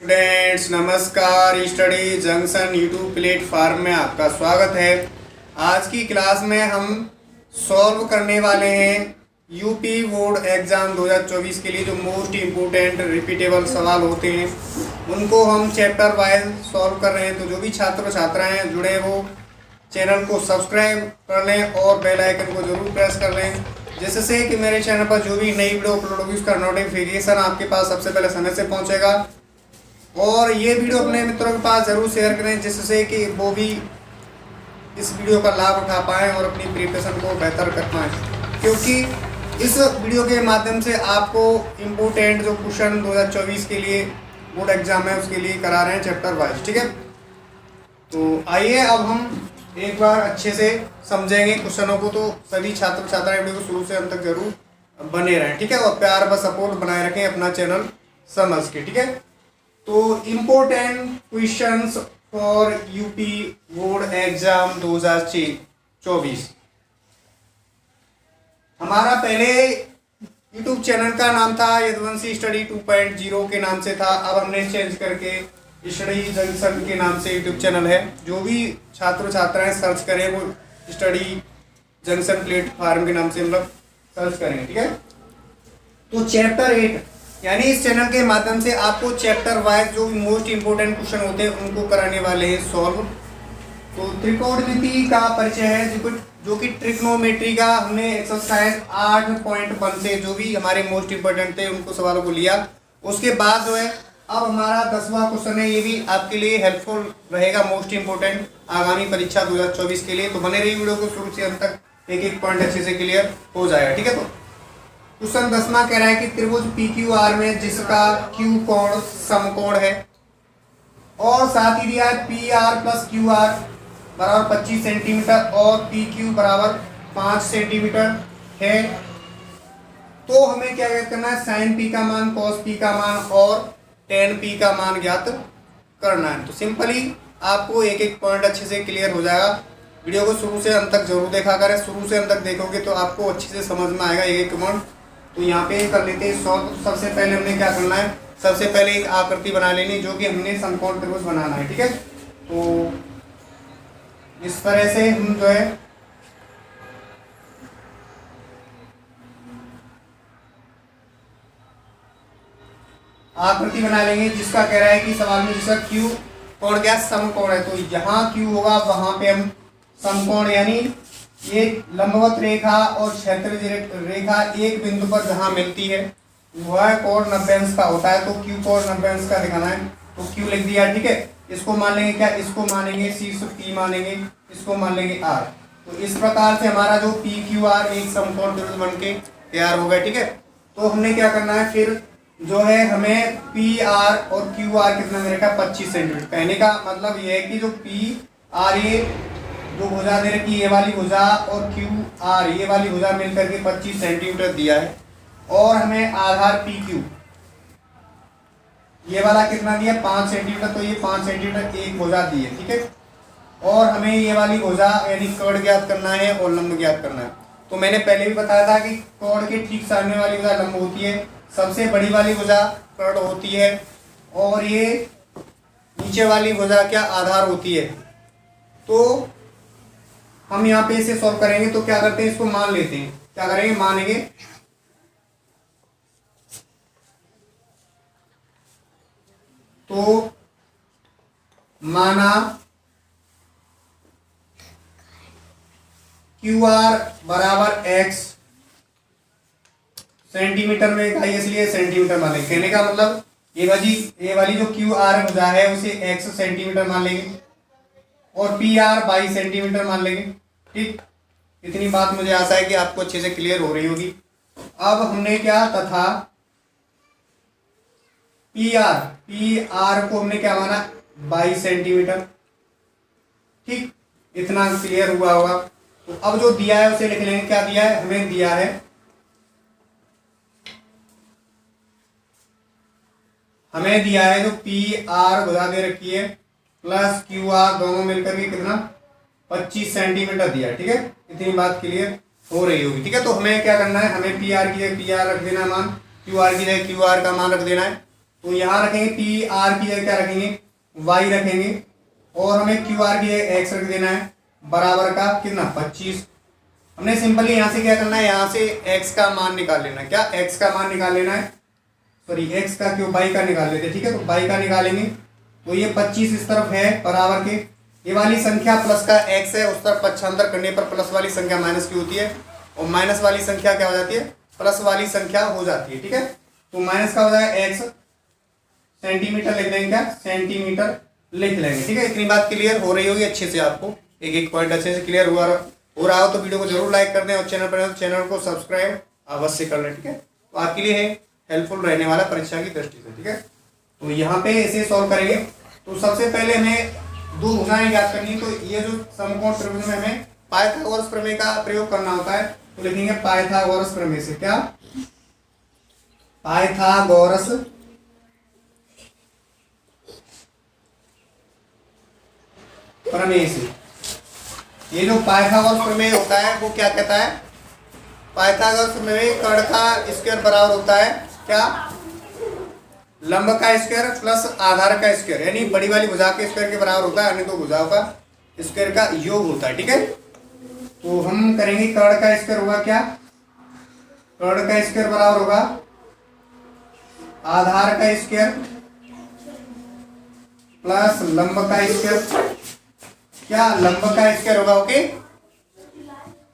Students नमस्कार। Study junction YouTube platform में आपका स्वागत है। आज की क्लास में हम सॉल्व करने वाले हैं यूपी बोर्ड एग्जाम 2024 के लिए जो मोस्ट इम्पोर्टेंट रिपीटेबल सवाल होते हैं उनको हम चैप्टर वाइज सॉल्व कर रहे हैं। तो जो भी छात्र छात्राएं जुड़े वो चैनल को सब्सक्राइब कर लें और बेल आइकन को जरूर प्रेस कर लें, जिससे कि मेरे चैनल पर जो भी नई वीडियो अपलोड होगी उसका नोटिफिकेशन आपके पास सबसे पहले समय से पहुंचेगा। और ये वीडियो अपने मित्रों के पास ज़रूर शेयर करें, जिससे कि वो भी इस वीडियो का लाभ उठा पाएँ और अपनी प्रिपरेशन को बेहतर कर पाएँ, क्योंकि इस वीडियो के माध्यम से आपको इम्पोर्टेंट जो क्वेश्चन 2024 के लिए बोर्ड एग्जाम है उसके लिए करा रहे हैं चैप्टर वाइज। ठीक है, तो आइए अब हम एक बार अच्छे से समझेंगे क्वेश्चनों को। तो सभी छात्र छात्राएं वीडियो को शुरू से अंत तक जरूर बने रहें, ठीक है, और प्यार व सपोर्ट बनाए रखें अपना चैनल समझ के। ठीक है, तो important questions for UP board exam 2024। हमारा पहले यूट्यूब चैनल का नाम था यदुवंशी स्टडी 2.0 के नाम से था, अब हमने चेंज करके स्टडी जंक्शन के नाम से यूट्यूब चैनल है। जो भी छात्र छात्राएं सर्च करें वो स्टडी जंक्शन प्लेटफॉर्म के नाम से मतलब सर्च करेंगे। ठीक है, तो चैप्टर 8 यानी इस चैनल के माध्यम से आपको चैप्टर वाइज जो मोस्ट इंपोर्टेंट क्वेश्चन होते हैं उनको कराने वाले हैं सॉल्व। तो त्रिकोणमिति का परिचय है, जो कि ट्रिग्नोमेट्री का हमने एक्सरसाइज 8.1 से जो भी हमारे मोस्ट इंपोर्टेंट थे उनको सवालों को लिया। उसके बाद जो है अब हमारा 10वां क्वेश्चन है, ये भी आपके लिए हेल्पफुल रहेगा, मोस्ट इंपोर्टेंट आगामी परीक्षा 2024 के लिए। तो बने रही वीडियो को शुरू से अंत तक, एक एक पॉइंट अच्छे से क्लियर हो जाएगा। ठीक है, तो क्वेश्चन 10वां कह रहा है कि त्रिभुज PQR में जिसका Q कोण समकोण है और साथ ही दिया है PR प्लस QR बराबर 25 सेंटीमीटर और PQ बराबर 5 सेंटीमीटर है, तो हमें क्या करना है, साइन P का मान, कॉस P का मान और टेन P का मान ज्ञात करना है। तो सिंपली आपको एक एक पॉइंट अच्छे से क्लियर हो जाएगा। वीडियो को शुरू से अंत तक जरूर देखा करें, शुरू से अंत तक देखोगे तो आपको अच्छे से समझ में आएगा एक एक पॉइंट। तो यहाँ पे कर लेते हैं सॉल्व। सबसे पहले हमने क्या करना है, सबसे पहले एक आकृति बना लेनी जो कि हमने समकोण त्रिभुज बनाना है। ठीक है, तो इस तरह से हम जो है आकृति बना लेंगे, जिसका कह रहा है कि सवाल में जिसका Q कोण क्या समकोण है। तो जहां Q होगा वहां पे हम समकोण यानी ये लंबवत रेखा और क्षैतिज रेखा एक बिंदु पर जहां मिलती है वह कोण 90 अंश का होता है। तो Q कोण 90 अंश का दिखाना है, तो Q लिख दिया। ठीक है, इसको मान लेंगे क्या, इसको मानेंगे शीर्ष P मानेंगे, इसको मान लेंगे R। तो इस प्रकार से हमारा जो PQR एक समकोण त्रिभुज बन के तैयार हो गया। ठीक है, तो हमने क्या करना है फिर जो है हमें PR और QR कितना दे रखा है, 25 सेंटीमीटर। कहने का मतलब ये है कि जो PR ये जो भुजा दे रखी ये वाली भुजा और QR ये वाली भुजा मिलकर के 25 सेंटीमीटर दिया है, और हमें आधार PQ ये वाला कितना दिया, 5 सेंटीमीटर। तो ये 5 सेंटीमीटर एक भुजा दी है। ठीक है, और हमें ये वाली भुजा यानी कर्ण ज्ञात करना है और लंब ज्ञात करना है। तो मैंने पहले भी बताया था कि कर्ण के ठीक सामने वाली भुजा लंब होती है, सबसे बड़ी वाली भुजा कर्ण होती है, और ये नीचे वाली भुजा क्या आधार होती है। तो हम यहाँ पे इसे सॉल्व करेंगे, तो क्या करते हैं, इसको मान लेते हैं। क्या करेंगे, मानेंगे, तो माना QR बराबर X सेंटीमीटर में इकाई इसलिए सेंटीमीटर मान लेंगे। कहने का मतलब ये वाली जो QR भुजा है उसे X सेंटीमीटर मान लेंगे और PR 22 सेंटीमीटर मान लेंगे। ठीक, इतनी बात मुझे आशा है कि आपको अच्छे से क्लियर हो रही होगी। अब हमने क्या तथा PR को हमने क्या माना, 22 सेंटीमीटर। ठीक, इतना क्लियर हुआ होगा। तो अब जो दिया है उसे लिख लेंगे। क्या दिया है, हमें दिया है जो PR भुजा दे रखी है प्लस QR दोनों मिलकर के कितना 25 सेंटीमीटर दिया। ठीक है, इतनी बात क्लियर हो रही होगी। ठीक है, तो हमें क्या करना है, हमें PR की जगह PR रख देना है मान, QR की जगह QR का मान रख देना है। तो यहाँ रखेंगे पी आर की जगह क्या रखेंगे, वाई रखेंगे, और हमें क्यू आर की जगह एक्स रख देना है, बराबर का कितना 25। हमने सिंपली यहाँ से क्या करना है, यहाँ से x का मान निकाल लेना है। क्या x का मान निकाल लेना है, सॉरी x का क्यों, y का निकाल लेते हैं। ठीक है, तो y का निकालेंगे तो ये 25 इस तरफ है बराबर के, ये वाली संख्या प्लस का x है, उस तरफ पक्षांतर करने पर प्लस वाली संख्या माइनस की होती है, और माइनस वाली संख्या क्या हो जाती है, प्लस वाली संख्या हो जाती है। ठीक है, तो माइनस का हो जाएगा x, सेंटीमीटर लिख देंगे, क्या सेंटीमीटर लिख लेंगे। ठीक है, इतनी बात क्लियर हो रही होगी अच्छे से, आपको एक एक पॉइंट अच्छे से क्लियर हो रहा हो तो वीडियो को जरूर लाइक कर दें, और चैनल को सब्सक्राइब अवश्य कर लें। ठीक है, तो आपके लिए है हेल्पफुल रहने वाला परीक्षा की दृष्टि से। ठीक है, तो यहाँ पे इसे सॉल्व करेंगे। तो सबसे पहले हमें दो भुजाएं ज्ञात करनी है। तो ये जो समकोण त्रिभुज में हमें पाइथागोरस प्रमेय का प्रयोग करना होता है, तो लिखेंगे पाइथागोरस प्रमेय से। क्या, पाइथागोरस प्रमेय से। ये जो पाइथागोरस प्रमेय होता है वो क्या कहता है, पाइथागोरस प्रमेय कर्ण का स्क्वायर बराबर होता है क्या, लंब का स्क्वायर प्लस आधार का स्क्वायर, यानी बड़ी वाली भुजा के स्क्वायर के बराबर होता है, अन्य दो भुजाओं का स्क्वायर का योग होता है। ठीक है, तो हम करेंगे कर्ण का स्क्वायर होगा क्या, कर्ण का स्क्वायर बराबर होगा आधार का स्क्वायर प्लस लंब का स्क्वायर, क्या लंब का स्क्वायर होगा। ओके,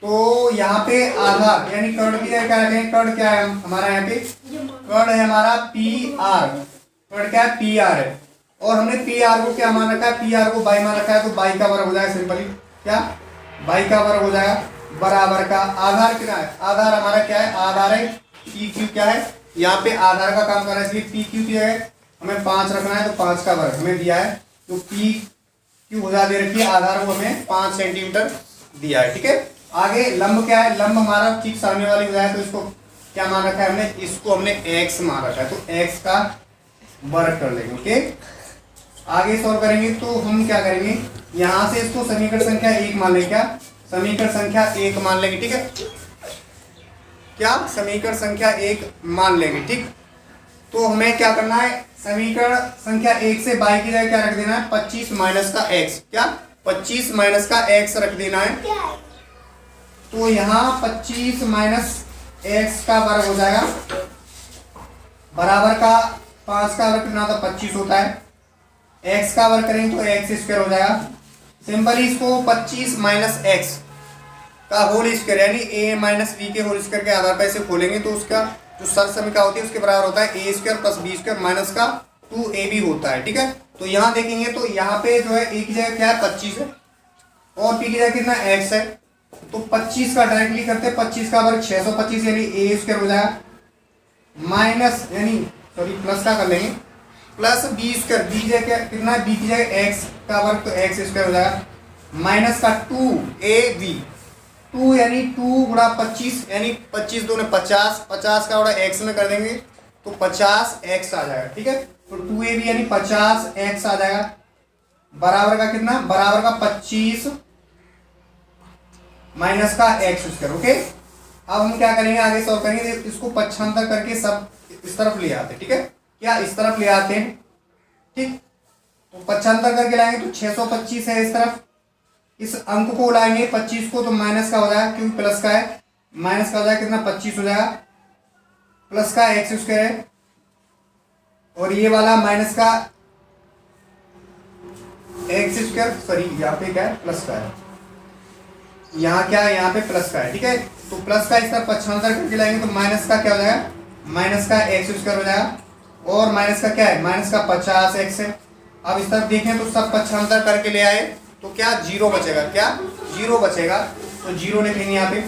तो यहाँ पे आधार यानी कर्ण की जगह क्या रखेंगे, कर्ण क्या है हमारा, यहाँ पे कर्ण है हमारा पी आर, कर्ण क्या है पी आर है, और हमने पी आर को क्या मान रखा है, पी आर को बाई मान रखा है, तो बाई का वर्ग हो जाएगा सिंपली, क्या बाई का वर्ग हो जाएगा, बराबर का आधार कितना है, आधार हमारा क्या है, आधार है पी क्यू, क्या है यहाँ पे आधार का काम कर रहा है, इसलिए पी क्यू की जगह हमें 5 रखना है, तो 5 का वर्ग हमें दिया है, तो पी क्यू भुजा दे रखी है, आधार को हमें 5 सेंटीमीटर दिया है। ठीक है, आगे लंब क्या है, लंब हमारा ठीक सामने वाली भुजा है, तो इसको क्या मान रखा है हमने, इसको हमने x मान रखा है, तो x का वर्ग कर लेंगे। ओके, आगे सॉल्व करेंगे तो हम क्या करेंगे, यहां से इसको समीकरण संख्या 1 मान लेंगे, क्या समीकरण संख्या 1 मान लेंगे। ठीक है, क्या समीकरण संख्या 1 मान लेंगे। ठीक, तो हमें क्या करना है, समीकरण संख्या 1 से बाई की जगह क्या रख देना है, 25 माइनस का x, क्या 25 माइनस का x रख देना है, तो यहाँ 25 माइनस x का वर्ग हो जाएगा, बराबर का 5 का वर्ग कितना था 25 होता है, x का वर्ग करेंगे तो x स्क्वायर हो जाएगा, सिंपली इसको 25 माइनस एक्स का होल स्क्वायर यानी a माइनस बी के होल स्क्वायर के आधार पर इसे खोलेंगे तो उसका जो सर समीकरण होती है उसके बराबर होता है a square plus B square minus का 2ab होता है। ठीक है, तो यहाँ देखेंगे तो यहाँ पे जो है a की जगह क्या है 25 है, और p की जगह कितना x है, तो 25 का डायरेक्टली करते हैं, 25 का वर्ग 625 यानी a स्क्वायर हो जाएगा, माइनस यानी सॉरी प्लस का कर लेंगे, प्लस बी स्क्वायर, बी की जगह कितना है, बी की जगह x का वर्ग तो x स्क्वायर हो जाएगा, माइनस का 2ab, 2 यानी 2 गुणा 25 यानी 25 दूने 50, 50 का गुणा x में कर देंगे तो 50x आ जाएगा। ठीक है, तो 2ab यानी 50x आ जाएगा, बराबर का कितना, बराबर का 25 माइनस का x स्क्वायर। ओके, अब हम क्या करेंगे, आगे सॉल्व करेंगे, इसको पक्षांतर करके सब इस तरफ ले आते हैं। ठीक है, क्या इस तरफ ले आते हैं। ठीक, तो पक्षांतर करके लाएंगे तो 625 है इस तरफ, इस अंक को लाएंगे 25 को तो माइनस का हो जाएगा क्योंकि प्लस का है, माइनस का हो जाएगा कितना 25 हो जाएगा, प्लस का एक्स स्क्वायर है, और ये वाला माइनस का एक्स स्क्वायर, सॉरी यहाँ पे क्या है प्लस का है, यहाँ क्या है यहाँ पे प्लस का है। ठीक है, तो प्लस का इस तरफ पक्षांतर करके लाएंगे तो माइनस का क्या हो जाएगा, माइनस का एक्स स्क्वायर हो जाएगा, और माइनस का क्या है, माइनस का 50x है। अब इस तरफ देखें तो सब पक्षांतर करके ले आए तो क्या 0 बचेगा, क्या 0 बचेगा, तो 0 लिखेंगे यहाँ पे।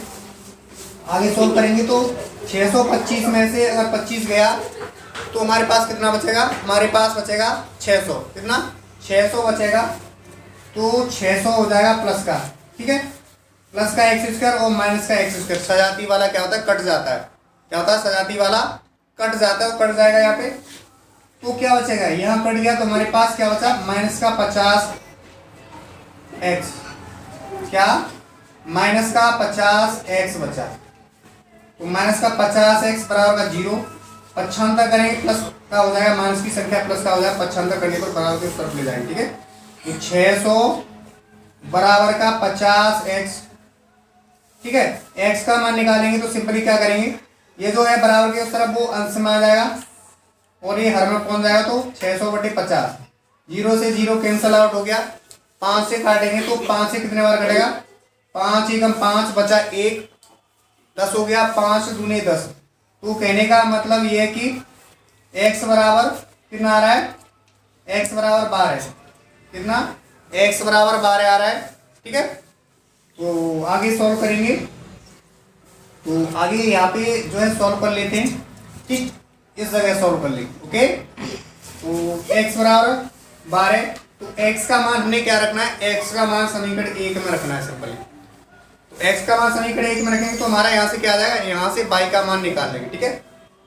आगे सोल्व करेंगे तो 625 में से अगर 25 गया तो हमारे पास कितना बचेगा, हमारे पास बचेगा 600, कितना 600 बचेगा, तो 600 हो जाएगा प्लस का। ठीक है, प्लस का एक्स स्क्वायर और माइनस का एक्स स्क्वायर, सजाती वाला क्या होता है कट जाता है, क्या होता है सजाती वाला कट जाता है, वो कट जाएगा यहाँ पे, तो क्या बचेगा, यहाँ कट गया तो हमारे पास क्या बचा, माइनस का 50x, क्या माइनस का 50x बचा, तो माइनस का 50x बराबर का 0, पक्षांतर करेंगे प्लस का हो जाएगा, माइनस की संख्या प्लस का हो जाएगा, पक्षांतर करने पर बराबर के उस तरफ ले जाएंगे। ठीक है, तो 600 बराबर का 50x। ठीक है, x का मान निकालेंगे तो सिंपली क्या करेंगे, ये जो है बराबर के उस तरफ वो अंश में आ जाएगा और ये हर में पहुंच जाएगा, तो 600/50। 0 से 0 कैंसल आउट हो गया, 5 से काटेंगे तो 5 से कितने बार कटेगा, 5 एकम 5 बचा 1, 10 हो गया, 5 दूने 10। तो कहने का मतलब ये है कि x बराबर कितना आ रहा है, x बराबर 12। कितना, x बराबर 12 आ रहा है। ठीक है, तो आगे सॉल्व करेंगे, तो आगे यहाँ पे जो है सॉल्व कर लेते हैं। ठीक, इस जगह सॉल्व कर लेंगे। ओके, तो x बराबर 12, तो x का मान हमने क्या रखना है, x का मान समीकरण 1 में रखना है सिंपली। तो x का मान समीकरण 1 में रखेंगे तो हमारा यहाँ से क्या आ जाएगा, यहाँ से y का मान निकाल लेंगे। ठीक है,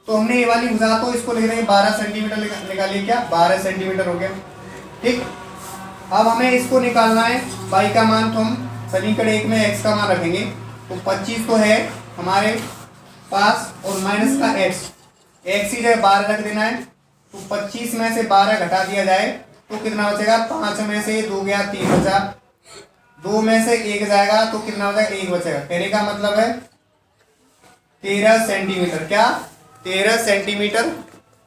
तो हमने ये वाली भुजा तो इसको लिख देंगे 12 सेंटीमीटर निकालिए, क्या 12 सेंटीमीटर हो गया। ठीक, अब हमें इसको निकालना है y का मान, तो हम समीकरण 1 में x का मान रखेंगे, तो 25 तो है हमारे पास और माइनस का x ही जगह 12 रख देना है। तो 25 में से 12 घटा दिया जाए तो कितना बचेगा, 5 में से 2 गया 3 बचा, 2 में से 1 जाएगा तो कितना बचेगा, 1 बचेगा। कहने का मतलब है 13 सेंटीमीटर, क्या 13 सेंटीमीटर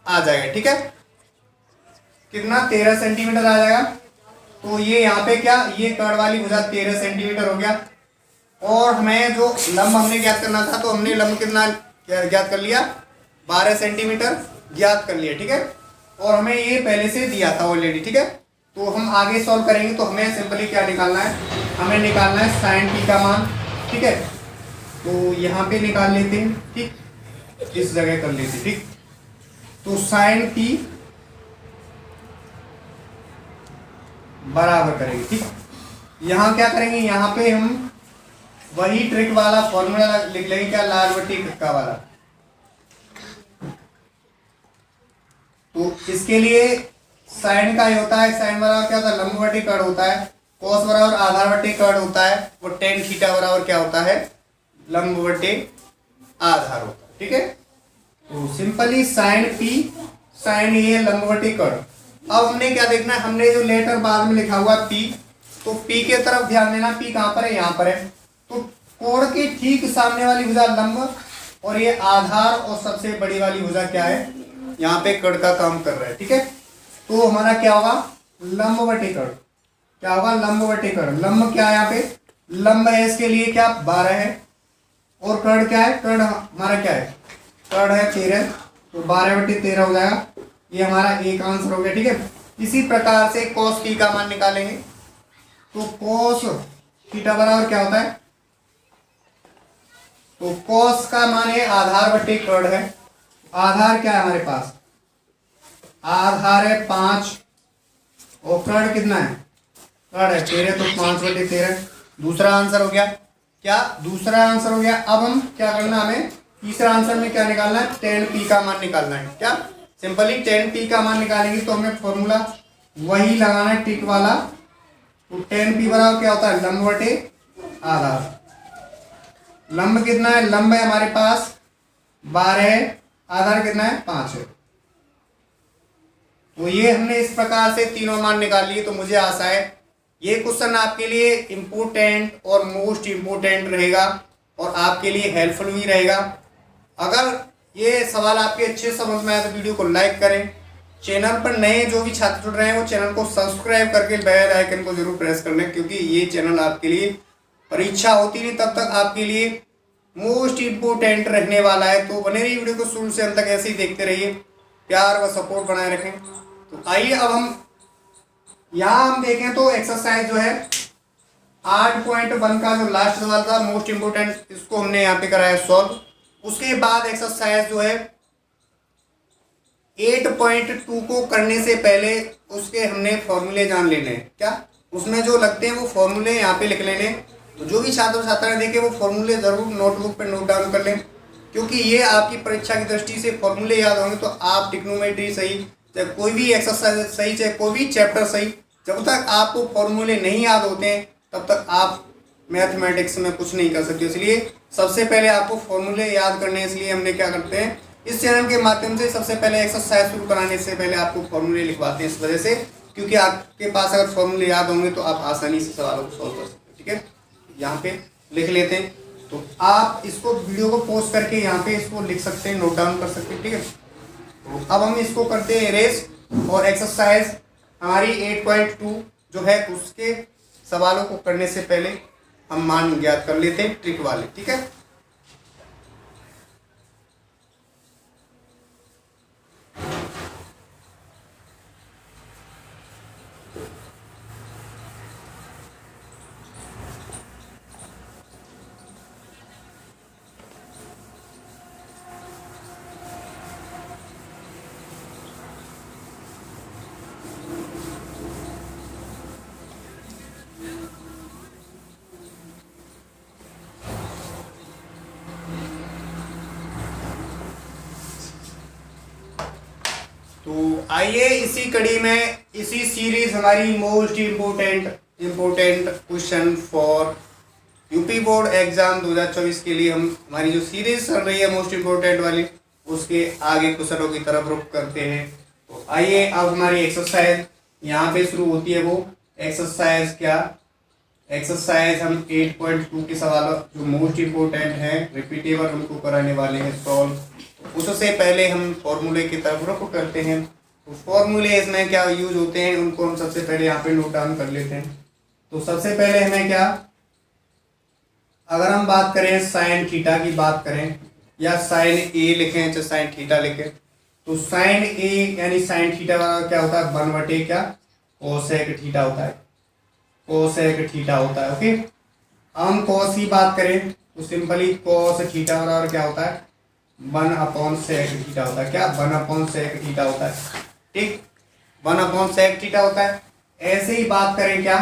आ जाएगा। ठीक है, कितना 13 सेंटीमीटर आ जाएगा। तो ये यहाँ पे क्या, ये कर्ड वाली भुजा 13 सेंटीमीटर हो गया। और हमें जो लंब हमने ज्ञात करना था, तो हमने लंब कितना ज्ञात कर लिया, 12 सेंटीमीटर ज्ञात कर लिया। ठीक है, और हमें ये पहले से दिया था ऑलरेडी। ठीक है, तो हम आगे सॉल्व करेंगे, तो हमें सिंपली क्या निकालना है, हमें निकालना है साइन टी का मान। ठीक है, तो यहाँ पे निकाल लेते हैं। ठीक, इस जगह कर लेते हैं। ठीक, तो साइन टी बराबर करेंगे। ठीक, यहाँ क्या करेंगे, यहाँ पे हम वही ट्रिक वाला फॉर्मूला लिख लेंगे, क्या लाल बट्टी कक्का वाला। तो इसके लिए साइन का ही होता है, साइन बराबर क्या होता है, लंब बट्टी कर्ण होता है, कोस बराबर आधार बट्टी कर्ण होता है, और टेन थीटा बराबर क्या होता है, लंब बट्टी आधार होता है। ठीक है, तो सिंपली साइन पी, साइन ये लंब बट्टी कर्ण। अब हमने क्या देखना है, हमने जो लेटर बाद में लिखा हुआ पी, तो पी के तरफ ध्यान देना, पी कहाँ पर है, यहाँ पर है। तो कोण के ठीक सामने वाली भुजा लंब और ये आधार, और सबसे बड़ी वाली भुजा क्या है, यहाँ पे कर्ण का काम कर रहा है। ठीक है, तो हमारा क्या होगा, लंब बटे कर्ण। क्या होगा, लंब बटे कर्ण। लंब क्या है, यहाँ पे लंब है, इसके लिए क्या 12 है, और कर्ण क्या है, कर्ण हमारा क्या है, कर्ण है 13, तो 12/13 हो जाएगा। ये हमारा एक आंसर हो गया। ठीक है, इसी प्रकार से cos t का मान निकालेंगे, तो cos थीटा बराबर क्या होता है, तो cos का मान है आधार बटे कर्ण है। आधार क्या है हमारे पास, आधार है 5, और कर्ण कितना है, कर्ण है 13, तो 5/13 दूसरा आंसर हो गया। क्या दूसरा आंसर हो गया। अब हम क्या करना, हमें तीसरा आंसर में क्या निकालना है, tan p का मान निकालना है। क्या सिंपली tan p का मान निकालेंगे, तो हमें फॉर्मूला वही लगाना है टिक वाला। तो tan p बराबर क्या होता है, लंब बटे आधार। लंब कितना है, लंब है हमारे पास 12 है, आधार कितना है 5 है। तो ये हमने इस प्रकार से तीनों मान निकाल लिए। तो मुझे आशा है ये क्वेश्चन आपके लिए इम्पोर्टेंट और मोस्ट इम्पोर्टेंट रहेगा, और आपके लिए हेल्पफुल भी रहेगा। अगर ये सवाल आपके अच्छे समझ में आए तो वीडियो को लाइक करें। चैनल पर नए जो भी छात्र जुड़ रहे हैं वो चैनल को सब्सक्राइब करके बेल आइकन को जरूर प्रेस कर लें, क्योंकि ये चैनल आपके लिए परीक्षा होती नहीं तब तक आपके लिए मोस्ट इम्पोर्टेंट रहने वाला है। तो बने रहिए वीडियो को शुरू से अंत तक, ऐसे ही देखते रहिए, प्यार व सपोर्ट बनाए रखें। तो आइए अब हम यहाँ हम देखें तो एक्सरसाइज जो है 8.1 का जो लास्ट सवाल था मोस्ट इम्पोर्टेंट, इसको हमने यहाँ पे कराया सॉल्व। उसके बाद एक्सरसाइज जो है 8.2 को करने से पहले उसके हमने फॉर्मूले जान लेने हैं। क्या उसमें जो लगते हैं वो फॉर्मूले यहाँ पे लिख लेने। तो जो भी छात्र छात्राएं देखें वो फॉर्मूले जरूर नोटबुक पे नोट डाउन कर लें, क्योंकि ये आपकी परीक्षा की दृष्टि से फॉर्मूले याद होंगे तो आप ट्रिग्नोमेट्री सही, चाहे कोई भी एक्सरसाइज सही, चाहे कोई भी चैप्टर सही, जब तक आपको फॉर्मूले नहीं याद होते हैं तब तक आप मैथमेटिक्स में कुछ नहीं कर सकते। इसलिए सबसे पहले आपको फॉर्मूले याद करने, इसलिए हमने क्या करते हैं इस चैनल के माध्यम से सबसे पहले एक्सरसाइज शुरू कराने से पहले आपको फॉर्मूले लिखवाते हैं, इस वजह से क्योंकि आपके पास अगर फॉर्मूले याद होंगे तो आप आसानी से सवालों को सॉल्व कर सकते हैं। ठीक है, यहाँ पे लिख लेते हैं। तो आप इसको वीडियो को पॉज करके यहाँ पे इसको लिख सकते हैं, नोट डाउन कर सकते हैं। ठीक है, तो अब हम इसको करते हैं इरेज, और एक्सरसाइज हमारी 8.2 जो है उसके सवालों को करने से पहले हम मान ज्ञात कर लेते हैं ट्रिक वाले। ठीक है, तो आइए इसी कड़ी में, इसी सीरीज हमारी most important question for UP board exam 2024 के लिए हम हमारी जो सीरीज चल रही है मोस्ट इम्पोर्टेंट वाली, उसके आगे क्वेश्चनों की तरफ रुख करते हैं। तो आइए अब हमारी एक्सरसाइज यहाँ पे शुरू होती है। वो एक्सरसाइज क्या, एक्सरसाइज हम 8.2 के सवाल जो मोस्ट इम्पोर्टेंट है रिपीटेबल उनको कराने वाले हैं सॉल्व। उससे पहले हम फॉर्मूले की तरफ रुख करते हैं। तो फॉर्मूले इसमें क्या यूज होते हैं उनको हम सबसे पहले यहाँ पे नोट डाउन कर लेते हैं। तो सबसे पहले हमें क्या, अगर हम बात करें साइन थीटा की बात करें या साइन ए लिखें चाहे साइन थीटा लिखें, तो साइन ए यानी साइन थीटा का क्या होता है 1/, क्या कोसेक थीटा होता है, कोसेक थीटा होता है। ओके, हम कॉस की बात करें तो सिंपली कॉस थीटा बराबर क्या होता है 1/sec थीटा होता है, क्या 1/sec थीटा होता है। ठीक, 1/sec थीटा होता है। ऐसे ही बात करें क्या,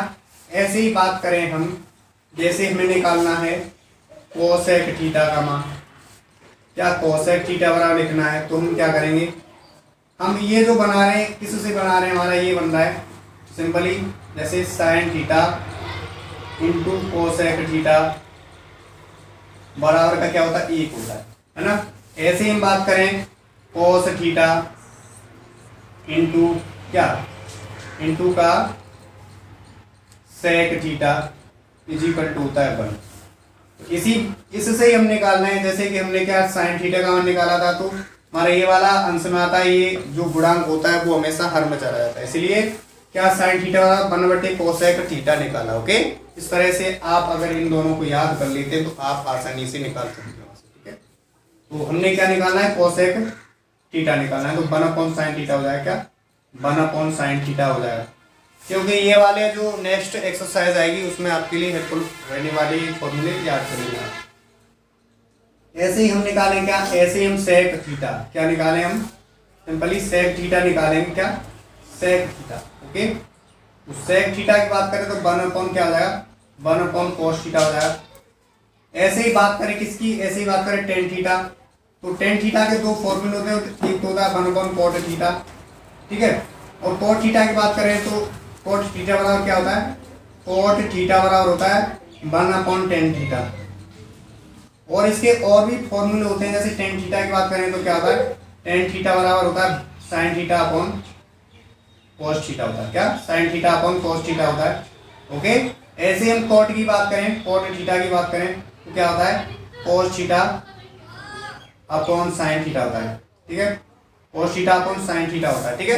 ऐसे ही बात करें हम, जैसे हमें निकालना है कोसेक थीटा का मान, क्या कोसेक थीटा बराबर लिखना है, तो हम क्या करेंगे, हम ये जो बना रहे हैं किससे बना रहे हैं, हमारा ये बन रहा है सिंपली जैसे sine theta into cosec theta बराबर का क्या होता है 1 होता है ना। ऐसे ही हम बात करें कोस थीटा इंटू क्या, इंटू का sec theta is equal to होता है 1। तो इससे ही हम निकालना है, जैसे कि हमने क्या साइन थीटा का मान निकाला था, तो हमारा ये वाला अंश में आता है, ये जो गुणांक होता है वो हमेशा हर में चला जाता है, इसलिए क्या साइन थीटा वाला 1/कोसेक थीटा निकाला। ओके, इस तरह से आप अगर इन दोनों को याद कर लेते हैं तो आप आसानी से निकाल सकते हैं। ठीक है, तो हमने क्या निकालना है कोसेक थीटा निकालना है, तो 1/sin थीटा हो जाएगा, क्या 1/sin थीटा हो जाएगा, क्योंकि ये वाले जो नेक्स्ट एक्सरसाइज आएगी उसमें आपके लिए हेल्पफुल रहने वाले फॉर्मूले याद करेंगे आप। ऐसे ही हम निकालें क्या, ऐसे ही हम सेक थीटा क्या निकालें, हम सिंपली सेक थीटा निकालेंगे, क्या सेक थीटा। ओके, तो सेक थीटा की बात करें तो 1/, क्या हो जाएगा 1/cos थीटा हो जाएगा। ऐसे ही बात करें किसकी, ऐसे ही बात करें टेन थीटा, तो टेन थीटा के दो फॉर्मूले होते हैं, एक तो होता है 1/cot थीटा, ठीक है, और cot थीटा की बात करें तो cot थीटा बराबर क्या होता है, cot थीटा बराबर होता है 1/tan थीटा। और इसके और भी फॉर्मूले होते हैं, जैसे tan थीटा की बात करें तो क्या होता है tan थीटा बराबर होता है sin theta upon cos theta होता है, क्या sin theta upon cos theta होता है। ओके, ऐसे हम cot की बात करें, cot थीटा की बात करें तो क्या होता है cos theta upon sin theta होता है, ठीक है, cos theta upon sin theta होता है। ठीक है,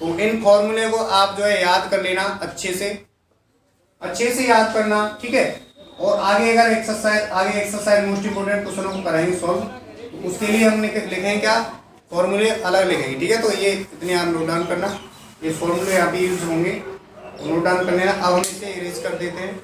तो इन फॉर्मूले को आप जो है याद कर लेना, अच्छे से याद करना। ठीक है, और आगे अगर एक्सरसाइज मोस्ट इंपोर्टेंट क्वेश्चनों को कराएंगे सॉल्व, तो उसके लिए हम लिखेंगे क्या फॉर्मूले अलग लिखेंगे। ठीक है, तो ये इतने आप नोट डाउन करना, ये फॉर्मूले यहाँ पे यूज होंगे, नोट डाउन कर लेना। अब हम इसे इरेज कर देते हैं।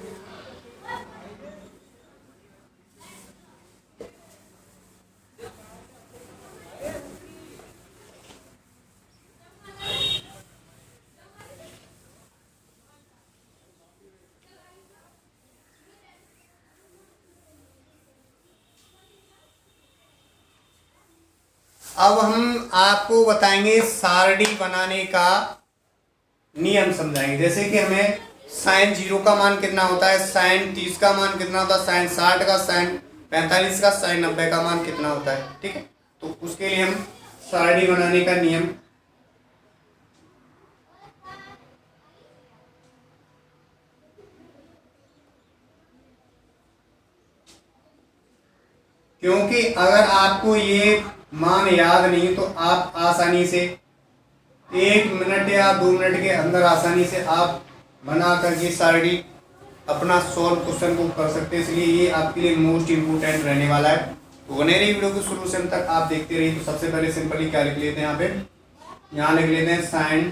अब हम आपको बताएंगे सारणी बनाने का नियम समझाएंगे, जैसे कि हमें साइन 0 का मान कितना होता है, साइन 30 का मान कितना होता है, साइन 60 का, साइन 45 का, साइन 90 का मान कितना होता है। ठीक है, तो उसके लिए हम सारणी बनाने का नियम, क्योंकि अगर आपको ये मान याद नहीं तो आप आसानी से 1 मिनट या 2 मिनट के अंदर आसानी से आप बना करके सारणी अपना सॉल्व क्वेश्चन को कर सकते हैं। इसलिए ये आपके लिए मोस्ट इंपोर्टेंट रहने वाला है। तो बने रही वीडियो को शुरू से अंत तक आप देखते रहिए। तो सबसे पहले सिंपली क्या लिख लेते हैं, यहाँ लिख लेते हैं साइन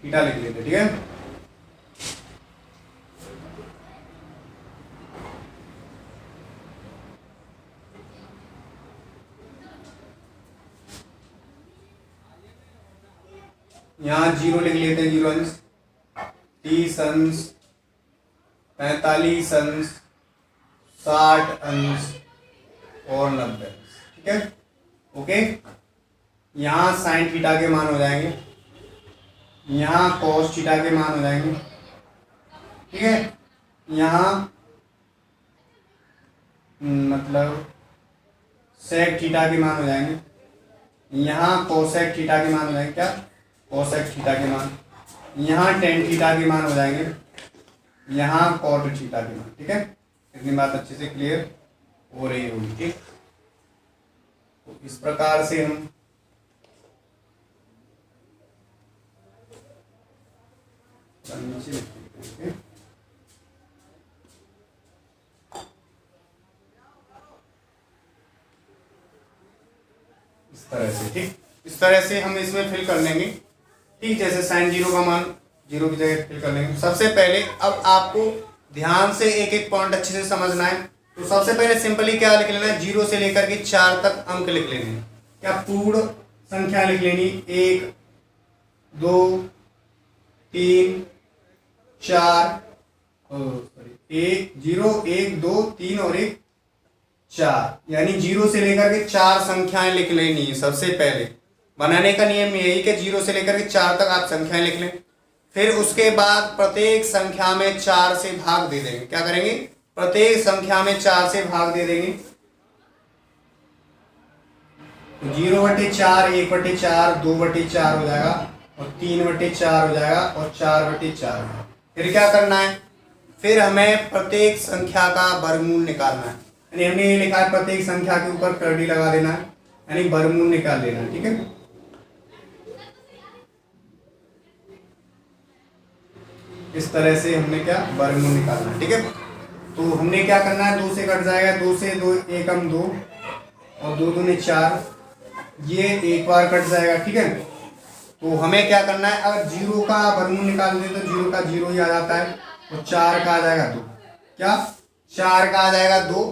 थीटा लिख लेते हैं। ठीक है, यहाँ 0 लिख लेते हैं, 0 अंश, 30 अंश, 45 अंश, 60 अंश और 90 अंश। ठीक है, ओके। यहाँ साइन थीटा के मान हो जाएंगे, यहाँ कॉस थीटा के मान हो जाएंगे। ठीक है, यहाँ मतलब सेक थीटा के मान हो जाएंगे, यहाँ कोसेक थीटा के मान हो जाएंगे, क्या कोसेक थीटा के मान, यहाँ टेन थीटा के मान हो जाएंगे, यहाँ कॉट थीटा के मान। ठीक है, इतनी बात अच्छे से क्लियर हो रही होगी। ठीक, तो इस प्रकार से हम नीचे लिखेंगे। इस तरह से, ठीक, इस तरह से हम इसमें फिल कर लेंगे। ठीक, जैसे साइन 0 का मान 0 की जगह फिल कर लेंगे। सबसे पहले अब आपको ध्यान से एक एक पॉइंट अच्छे से समझना है। तो सबसे पहले सिंपली क्या लिख लेना है, 0 से लेकर के 4 तक अंक लिख लेने हैं। क्या पूर्ण संख्या लिख लेनी, 1 2 3 4, 0 1 2 3 और 1 4, यानी 0 से लेकर के 4 संख्याएं लिख लेनी है। सबसे पहले बनाने का नियम यही कि 0 से लेकर के 4 तक आप संख्याएं लिख लें। फिर उसके बाद प्रत्येक संख्या में 4 से भाग दे देंगे। क्या करेंगे, प्रत्येक संख्या में 4 से भाग दे देंगे। 0/4, 1/4, 2/4 हो जाएगा और 3/4 हो जाएगा और 4/4 हो जाएगा। फिर क्या करना है, फिर हमें प्रत्येक संख्या का वर्गमूल निकालना है। यानी हमने ये लिखा है प्रत्येक संख्या के ऊपर करड़ी लगा देना है, यानी वर्गमूल निकाल देना है। ठीक है, इस तरह से हमने क्या वर्गमूल निकालना है। ठीक है, तो हमने क्या करना है, 2 से कट जाएगा, 2 से 2 1 2 और 2 दूनी 4, ये एक बार कट जाएगा। ठीक है, तो हमें क्या करना है, अगर 0 का वर्गमूल निकाल दें तो 0 का 0 ही आ जाता है और 4 का आ जाएगा 2। क्या 4 का आ जाएगा 2।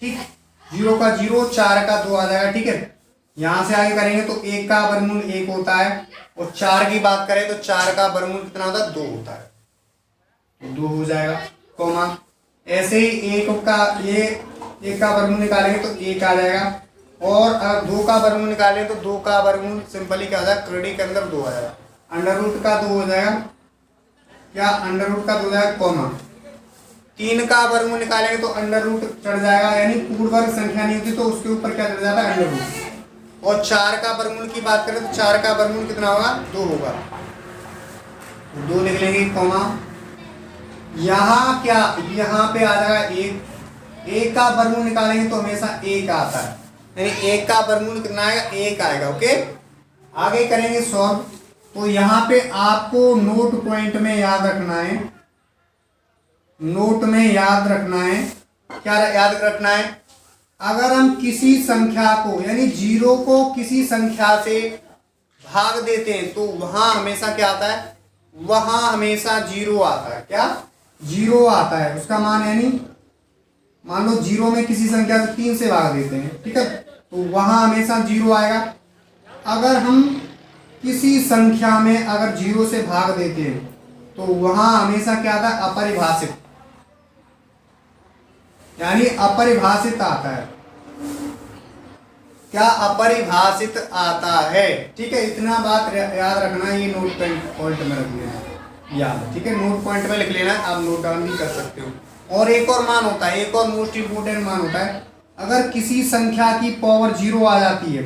ठीक, 0 का 0, 4 का 2 आ जाएगा। ठीक है, यहां से आगे करेंगे तो 1 का वर्गमूल 1 होता है और 4 की बात करें तो 4 का वर्गमूल कितना होता है, 2 होता है, तो 2 हो जाएगा। कॉमा ऐसे ही 1 का वर्गमूल निकालेंगे तो 1 आ जाएगा और अगर 2 का वर्गमूल निकालें तो 2 का वर्गमूल सिंपली क्या हो जाएगा, करड़ी के अंदर 2 आ जाएगा, अंडर रूट का 2 हो जाएगा। क्या अंडर रूट का 2 हो जाएगा, कॉमा 3 का वर्गमूल निकालेंगे तो अंडर रूट चढ़ जाएगा, यानी पूर्ण वर्ग संख्या नहीं होती तो उसके ऊपर क्या चढ़ जाता है, अंडर रूट। और 4 का वर्गमूल की बात करें तो 4 का वर्गमूल कितना होगा, 2 होगा, 2 लिख लेंगे, कॉमा यहाँ क्या, यहाँ पे आ जाएगा 1। 1 का वर्गमूल निकालेंगे तो हमेशा 1 आता है, यानी 1 का वर्गमूल कितना आएगा, 1 आएगा। ओके, आगे करेंगे सॉल्व। तो यहाँ पे आपको नोट पॉइंट में याद रखना है, नोट में याद रखना है, क्या याद रखना है, अगर हम किसी संख्या को यानी 0 को किसी संख्या से भाग देते हैं तो वहां हमेशा क्या आता है, वहां हमेशा 0 आता है। क्या 0 आता है, उसका मान, यानी मान लो 0 में किसी संख्या से 3 से भाग देते हैं, ठीक है, तो वहां हमेशा 0 आएगा। अगर हम किसी संख्या में अगर 0 से भाग देते हैं तो वहां हमेशा क्या आता है, अपरिभाषित, यानी अपरिभाषित आता है। क्या अपरिभाषित आता है। ठीक है, इतना बात याद रखना, ये नोट पॉइंट में रख लेना याद। ठीक है, नोट पॉइंट में लिख लेना, आप नोट डाउन भी कर सकते हो। और एक और मान होता है, एक और मोस्ट इंपोर्टेंट मान होता है, अगर किसी संख्या की पावर 0 आ जाती है,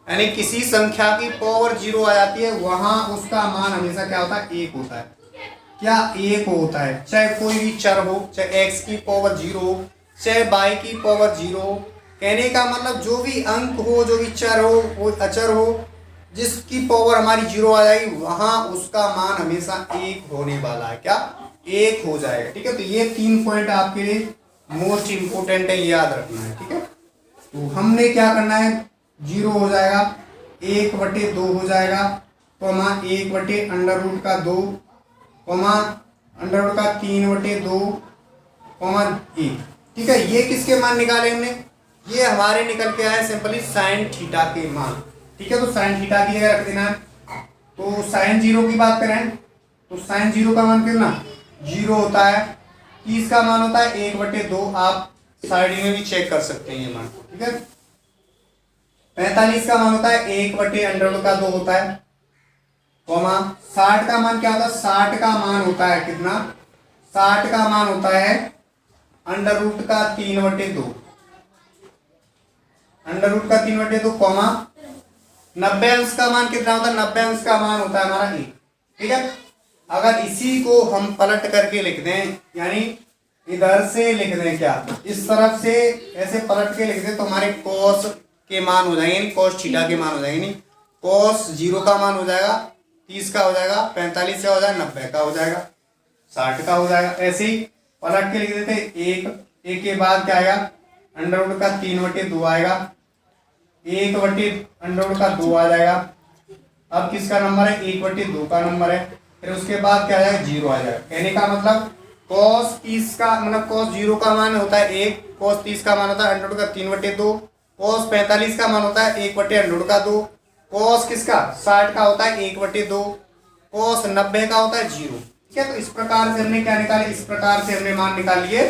यानी किसी संख्या की पावर 0 आ जाती है, वहां उसका मान हमेशा क्या होता है? 1 होता है। क्या? 1 होता है। चाहे कोई भी चर हो, चाहे x की पावर 0 हो, चाहे y की पावर 0 हो। कहने का मतलब जो भी अंक हो, जो भी चर हो, वो अचर हो, जिसकी पावर हमारी 0 आ जाएगी, वहां उसका मान हमेशा 1 होने वाला है। क्या? 1 हो जाएगा। ठीक है, तो ये 3 पॉइंट आपके लिए मोस्ट इंपोर्टेंट है, याद रखना है। ठीक है, तो हमने क्या करना है? 0 हो जाएगा, 1/2 हो जाएगा, कॉमा 1/√2, कॉमा √3/2, कॉमा 1। ठीक है, ये किसके मान निकाले हमने? ये हमारे निकल के आए सिंपली साइन थीटा के मान। ठीक है, तो साइन थीटा की जगह रख देना है। तो साइन 0 की बात करें तो साइन 0 का मान कितना? 0 होता है। 30 का मान होता है 1/2। आप साइड में भी चेक कर सकते हैं ये मान। ठीक है, 45 का मान होता है 1/√2 होता है, कॉमा 60 का मान क्या होता है? 60 का मान होता है कितना? 60 का मान होता है √3/2, √3/2, कॉमा 90 अंश का मान कितना होता है? 90 अंश का मान होता है हमारा 1। ठीक है, अगर इसी को हम पलट करके लिख दें, यानी इधर से लिख दें, क्या इस तरफ से ऐसे पलट के लिख दें, तो हमारे cos के मान हो जाएंगे, cos थीटा के मान हो जाएंगे। cos 0 का मान हो जाएगा 30 का हो जाएगा, 45 का हो जाएगा, 90 का हो जाएगा, 60 का हो जाएगा। ऐसे ही पलट के लिख देते, एक के बाद क्या आएगा? √3/2 आएगा, 1/√2 आ जाएगा। अब किसका नंबर है? 1/2 का नंबर है। फिर उसके बाद क्या आ जाएगा? 0 आ जाएगा। कहने का मतलब cos 30 का मतलब cos 0 का मान होता है 1, cos 30 का मान होता है √3/2, cos 45 का मान होता है 1/√2, cos किसका? 60 का होता है 1/2, cos 90 का होता है 0। ठीक है, तो इस प्रकार से हमने क्या निकाले? इस प्रकार से हमने मान निकाल लिए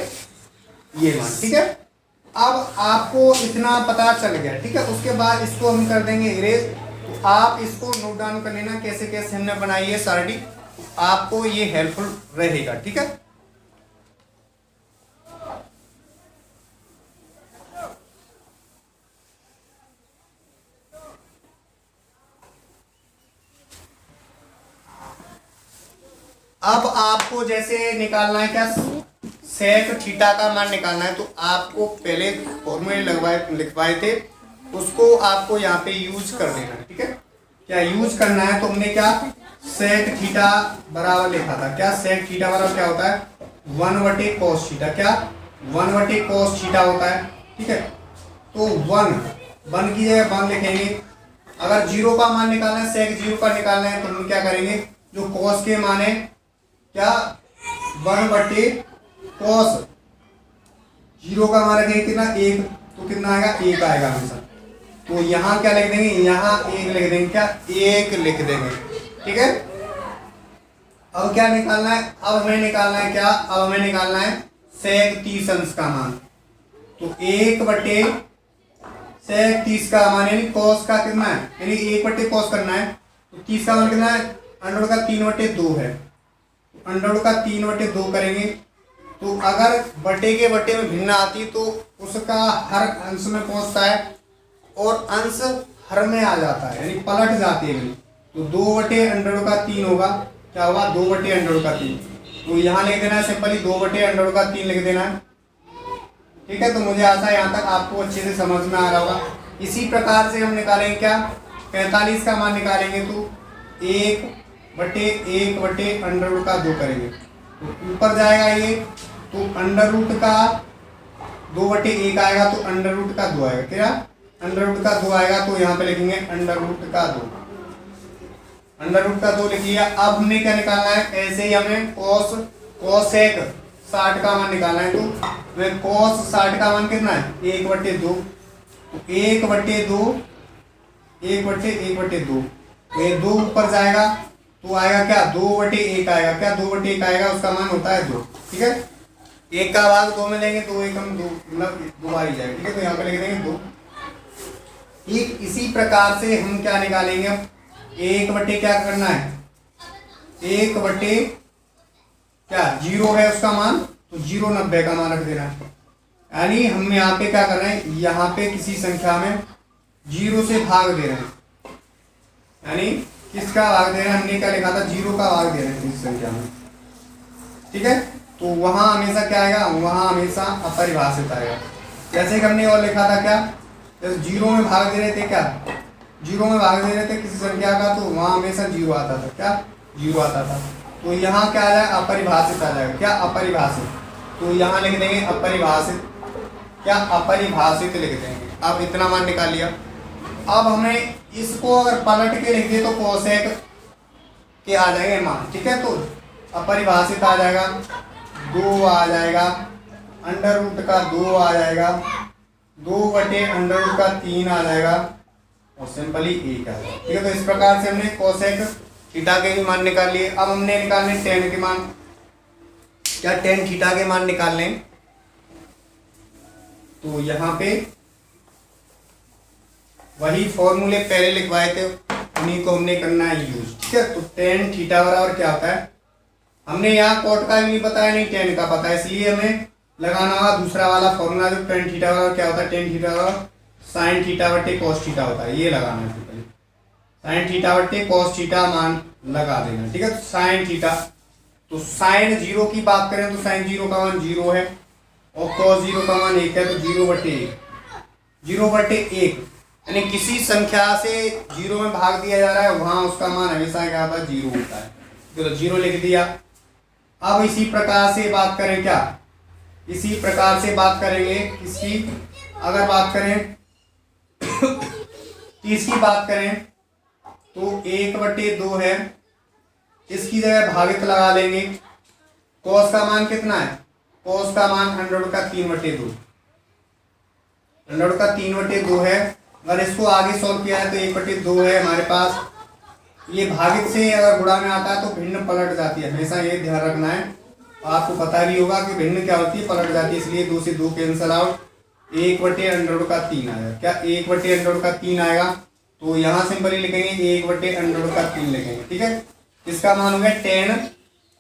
ये मान। ठीक है, अब आपको इतना पता चल गया। ठीक है, उसके बाद इसको हम कर देंगे इरेज। तो आप इसको नोट डाउन कर लेना कैसे कैसे हमने बनाई है सारणी, आपको ये हेल्पफुल रहेगा। ठीक है, अब आपको जैसे निकालना है क्या? सेक थीटा का मान निकालना है, तो आपको पहले फॉर्मूले लिखवाए थे, उसको आपको यहाँ पे यूज कर देना है। ठीक है, क्या यूज करना है? तो हमने क्या सेक थीटा बराबर लिखा था। क्या सेक थीटा बराबर क्या होता है? 1/cos theta. क्या? 1/cos थीटा होता है। ठीक है, तो 1 की जगह 1 लिखेंगे। अगर 0 का मान निकालना है, सेक 0 का निकालना है, तो हम क्या करेंगे? जो cos के मान है, क्या 1/cos 0 का मान रखेंगे कितना? 1, तो कितना आएगा? 1 आएगा हमेशा। तो यहाँ क्या लिख देंगे? यहाँ 1 लिख देंगे। क्या? 1 लिख देंगे। ठीक है, अब क्या निकालना है? अब हमें निकालना है क्या? अब हमें निकालना है सेक 30 अंश का मान। तो 1/sec30 का मान, यानी cos का कितना है? यानी 1/cos करना है, तो 30 का मान कितना है? √3/2 है। √3/2 करेंगे, तो अगर बटे के बटे में भिन्न आती तो उसका हर अंश में पहुंचता है, और अंश हर में आ जाता है, यानी पलट जाती है। तो 2/√3 होगा। क्या होगा? 2/√3। तो यहाँ लिख देना है सिंपली 2/√3 लिख देना है। ठीक है, तो मुझे आशा है यहाँ तक आपको अच्छे से समझ में आ रहा होगा। इसी प्रकार से हम निकालेंगे क्या? 45 का मान निकालेंगे, तो 1/1/√2 करेंगे, तो ऊपर जाएगा ये, तो √2/1 आएगा, तो √2 आएगा। क्या? √2 आएगा, तो यहाँ पे लिखेंगे √2 लिख लिया। अब हमने क्या निकालना है? ऐसे ही हमें cosec 60 का मान निकालना है, तो cos 60 का मान कितना है? 1/2। 1/2 ये 2 ऊपर जाएगा, तो आएगा क्या? 2/1 आएगा। क्या? 2/1 आएगा, उसका मान होता है 2। ठीक है, 1 का भाग 2 में लेंगे, तो 1 हम 2 मतलब 2 बार ही जाएगा। ठीक है, तो यहाँ पे लिख देंगे 2। इसी प्रकार से हम क्या निकालेंगे? 1/, क्या करना है? 1/, क्या 0 है उसका मान, तो 0 90 का मान रख देना है। यानी हम यहाँ पे क्या कर रहे हैं, यहाँ पे किसी संख्या में 0 से भाग दे रहे हैं, यानी किसका भाग दे रहे हैं, हमने क्या लिखा था, 0 का भाग दे रहे हैं किसी संख्या में, ठीक है। तो वहां हमेशा क्या आएगा, वहां हमेशा अपरिभाषित आएगा। जैसे कि हमने और लिखा था क्या, जैसे 0 में भाग दे रहे थे, क्या 0 में भाग दे रहे थे किसी संख्या का, तो वहां हमेशा 0 आता था, क्या 0 आता था। तो यहाँ क्या आ जाएगा, अपरिभाषित आ जाएगा, क्या अपरिभाषित। तो यहाँ लिख देंगे अपरिभाषित, क्या अपरिभाषित लिख देंगे। अब इतना मान निकाल लिया। अब हमें इसको अगर पलट के लिख दे तो कोसेक के आ जाएंगे मान, ठीक है। तो अपरिभाषित आ जाएगा, 2 आ जाएगा, अंडर रूट का 2 आ जाएगा, 2 बटे अंडर रूट का 3 आ जाएगा, और सिंपली 1 आ जाएगा, ठीक है। तो इस प्रकार से हमने कोसेक थीटा के भी मान निकाल लिए। अब हमने निकालने टेन के मान, क्या टेन थीटा के मान निकाल लें। तो यहाँ पे वही फॉर्मूले पहले लिखवाए थे, उन्हीं को हमने करना है यूज, ठीक है। तो टेन थीटा बराबर क्या होता है, हमने यहाँ कोट का भी नहीं बताया, नहीं टेन का पता है, इसलिए हमें लगाना होगा दूसरा वाला फॉर्मूला, जो टेन थीटा बराबर क्या होता है, टेन थीटा बराबर साइन थीटा बटे कॉस थीटा होता है, ये लगाना है पहले। साइन थीटा बटे कॉस थीटा मान लगा देना, ठीक है। तो साइन थीटा, तो साइन 0 की बात करें तो साइन 0 का मान 0 है, और कॉस 0 का मान 1 है, तो 0 बटे 1, 0 बटे 1, यानी किसी संख्या से 0 में भाग दिया जा रहा है, वहां उसका मान हमेशा क्या होता है, 0 होता है। तो 0 लिख दिया। अब इसी प्रकार से बात करें, क्या इसी प्रकार से बात करेंगे किसकी, अगर बात करें इसकी बात करें तो 1/2 है, इसकी जगह भागित लगा लेंगे। कॉस का मान कितना है, कॉस का मान 100 का 3/2, 100 का 3/2 है। अगर इसको आगे सॉल्व किया है तो 1/2 है हमारे पास। ये भागित से अगर गुणा में आता है तो भिन्न पलट जाती है, हमेशा ये ध्यान रखना है। आपको पता भी होगा कि भिन्न क्या होती है, पलट जाती है, इसलिए 2 से 2 कैंसिल आउट, 1/√3 आएगा, क्या 1/√3 आएगा। तो यहाँ सिंपली लिखेंगे 1/√3 लिखेंगे, ठीक है। इसका मान हो गया 10,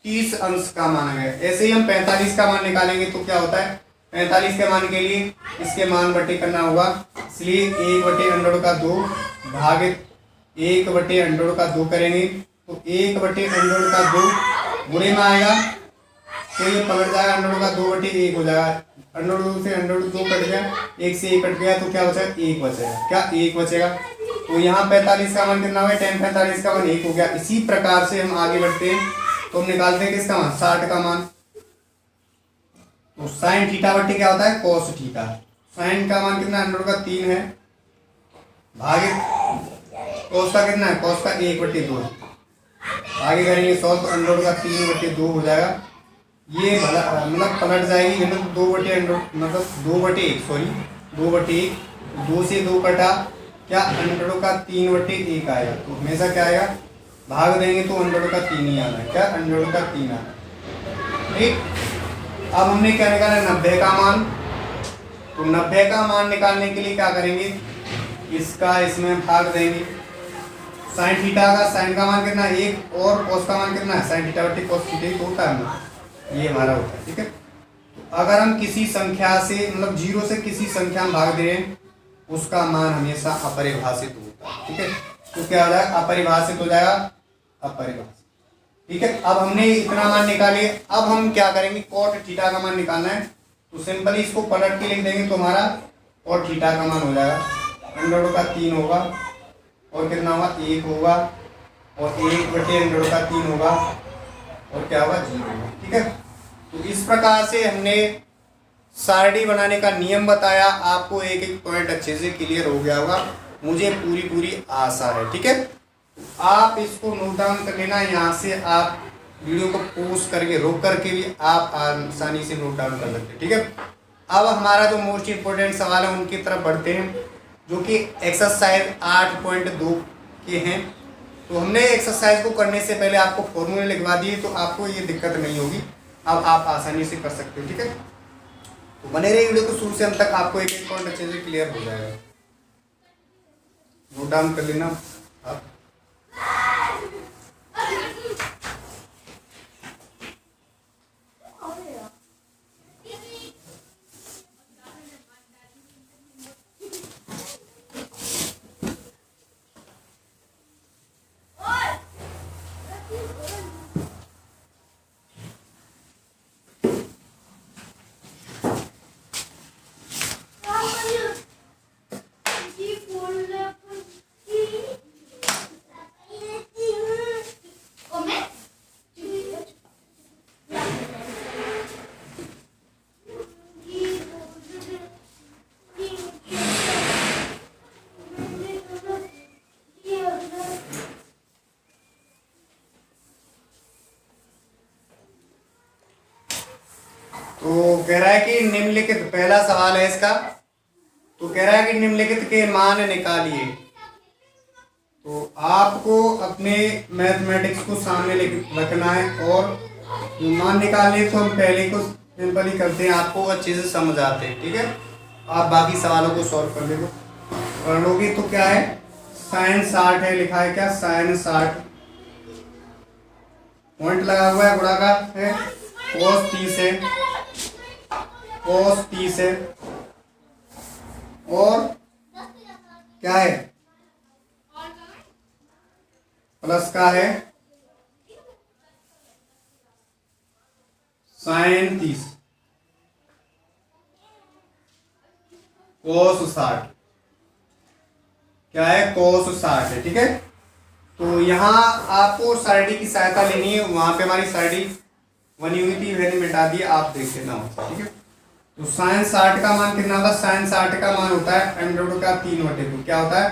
30 अंश का मान है। ऐसे ही हम 45 का मान निकालेंगे तो क्या होता है, 45 के मान के लिए इसके मान बटे करना होगा, इसलिए 1/√2 भागित 1/√2 करेंगे, तो 1/√2 गुणे में आएगा, तो ये पलट जाएगा, √2/1 हो जाएगा, √2 से √2 कट गया, 1 से 1 कट गया, तो क्या बचेगा, 1 बचेगा, क्या 1 बचेगा। तो यहाँ 45 का मान कितना हुआ, 10 45 का मान 1 हो गया। इसी प्रकार से हम आगे बढ़ते हैं, तो हम निकालते हैं किसका मान, 60 का मान। तो साइन थीटा बटे क्या होता है, कॉस थीटा। साइन का मान कितना, 3 है, भागित कॉस का कितना है, कॉस का 1/2 है। आगे करेंगे सॉल्व तो 3/2 हो जाएगा। ये मतलब पलट जाएगी, मतलब 2/1 सॉरी 2/1, 2 से 2 कटा, क्या 3/1 आएगा। तो हमेशा क्या आएगा, भाग देंगे तो 3 ही आना है, क्या 3 आना है, ठीक। अब हमने क्या निकाला, 90 का मान। तो 90 का मान निकालने के लिए क्या करेंगे, इसका इसमें भाग देंगे। साइन थीटा का साइन का मान कितना है 1, और कॉस का मान कितना है, साइन थीटा बटे कॉस थीटा ही तो होता है ना, ये हमारा होता है, ठीक है। तो अगर हम किसी संख्या से मतलब 0 से किसी संख्या में भाग दें, उसका मान हमेशा अपरिभाषित होता है, ठीक है। तो क्या हो जाएगा, अपरिभाषित हो जाएगा, अपरिभाषित, ठीक है। अब हमने इतना मान निकालिए। अब हम क्या करेंगे, कॉट थीटा का मान निकालना है, तो सिंपली इसको पलट के लिख देंगे, तो हमारा कॉट थीटा का मान हो जाएगा, 3 होगा, और कितना होगा, 1 होगा, और 1/√3 होगा, और क्या होगा, 0 होगा, ठीक है। तो इस प्रकार से हमने सारणी बनाने का नियम बताया, आपको एक एक पॉइंट अच्छे से क्लियर हो गया होगा, मुझे पूरी आशा है, ठीक है। आप इसको नोट डाउन कर लेना, यहाँ से आप वीडियो को पॉज करके रोक करके भी आप आसानी से नोट डाउन कर सकते हैं, ठीक है। अब हमारा जो मोस्ट इम्पोर्टेंट सवाल है उनकी तरफ बढ़ते हैं, जो कि एक्सरसाइज 8.2 के हैं। तो हमने एक्सरसाइज को करने से पहले आपको फॉर्मूले लिखवा दिए, तो आपको ये दिक्कत नहीं होगी, अब आप आसानी से कर सकते हो, ठीक है। तो बने रहिए वीडियो को शुरू से अंत तक, आपको एक एक पॉइंट अच्छे से क्लियर हो जाएगा। नोट डाउन कर लेना आप। कह रहा है कि निम्नलिखित, पहला सवाल है इसका, तो कह रहा है कि निम्नलिखित के मान निकालिए। तो आपको अपने मैथमेटिक्स को सामने रखना है और मान निकालने तो हम पहले को सिंपल ही करते हैं, आपको अच्छे से समझ आते हैं। ठीक है, आप बाकी सवालों को सॉल्व कर देखो कर लोगे। तो क्या है, साइन 60 है, लिखा है क्या, साइन 60, पॉइंट लगा हुआ है, गुणाकार है, cos 30 है, cos 30 है, और क्या है, प्लस का है साइन 30, cos 60, क्या है, cos 60 है। ठीक है, तो यहाँ आपको साइडी की सहायता लेनी है, वहां पे हमारी साइडी बनी हुई थी, मैंने मिटा दी, आप देख लेना। ठीक है, तो साइन 60 का मान कितना होता है, साइन 60 का मान होता है अंडर रूट का 3/2। क्या होता है,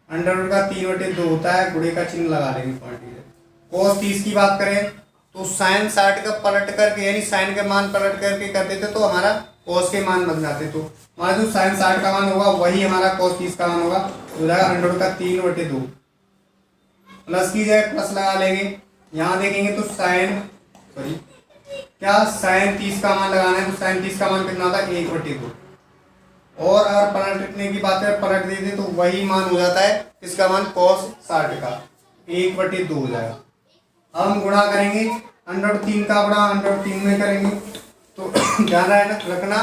अंडर रूट का 3/2 होता है, गुणे का चिन्ह लगा लेंगे पॉइंट। cos 30 की बात करें तो साइन 60 का पलट करके, यानी साइन का मान पलट करके करते थे तो हमारा cos के मान बन जाते। तो हमारा जो साइन 60 का मान होगा वही हमारा cos 30 का मान होगा, हो जाएगा अंडर रूट का 3/2, प्लस की जगह प्लस लगा लेंगे। यहाँ देखेंगे तो साइन क्या, साइन 30 का मान लगाना है, तो साइन 30 का मान कितना होता है, 1/2। और अगर पलटने की बात है, पलट देते तो वही मान हो जाता है इसका मान cos 60 का 1/2 हो जाएगा। अब हम गुणा करेंगे, अंडर रूट 3 का गुणा अंडर रूट 3 में करेंगे। तो ध्यान रखना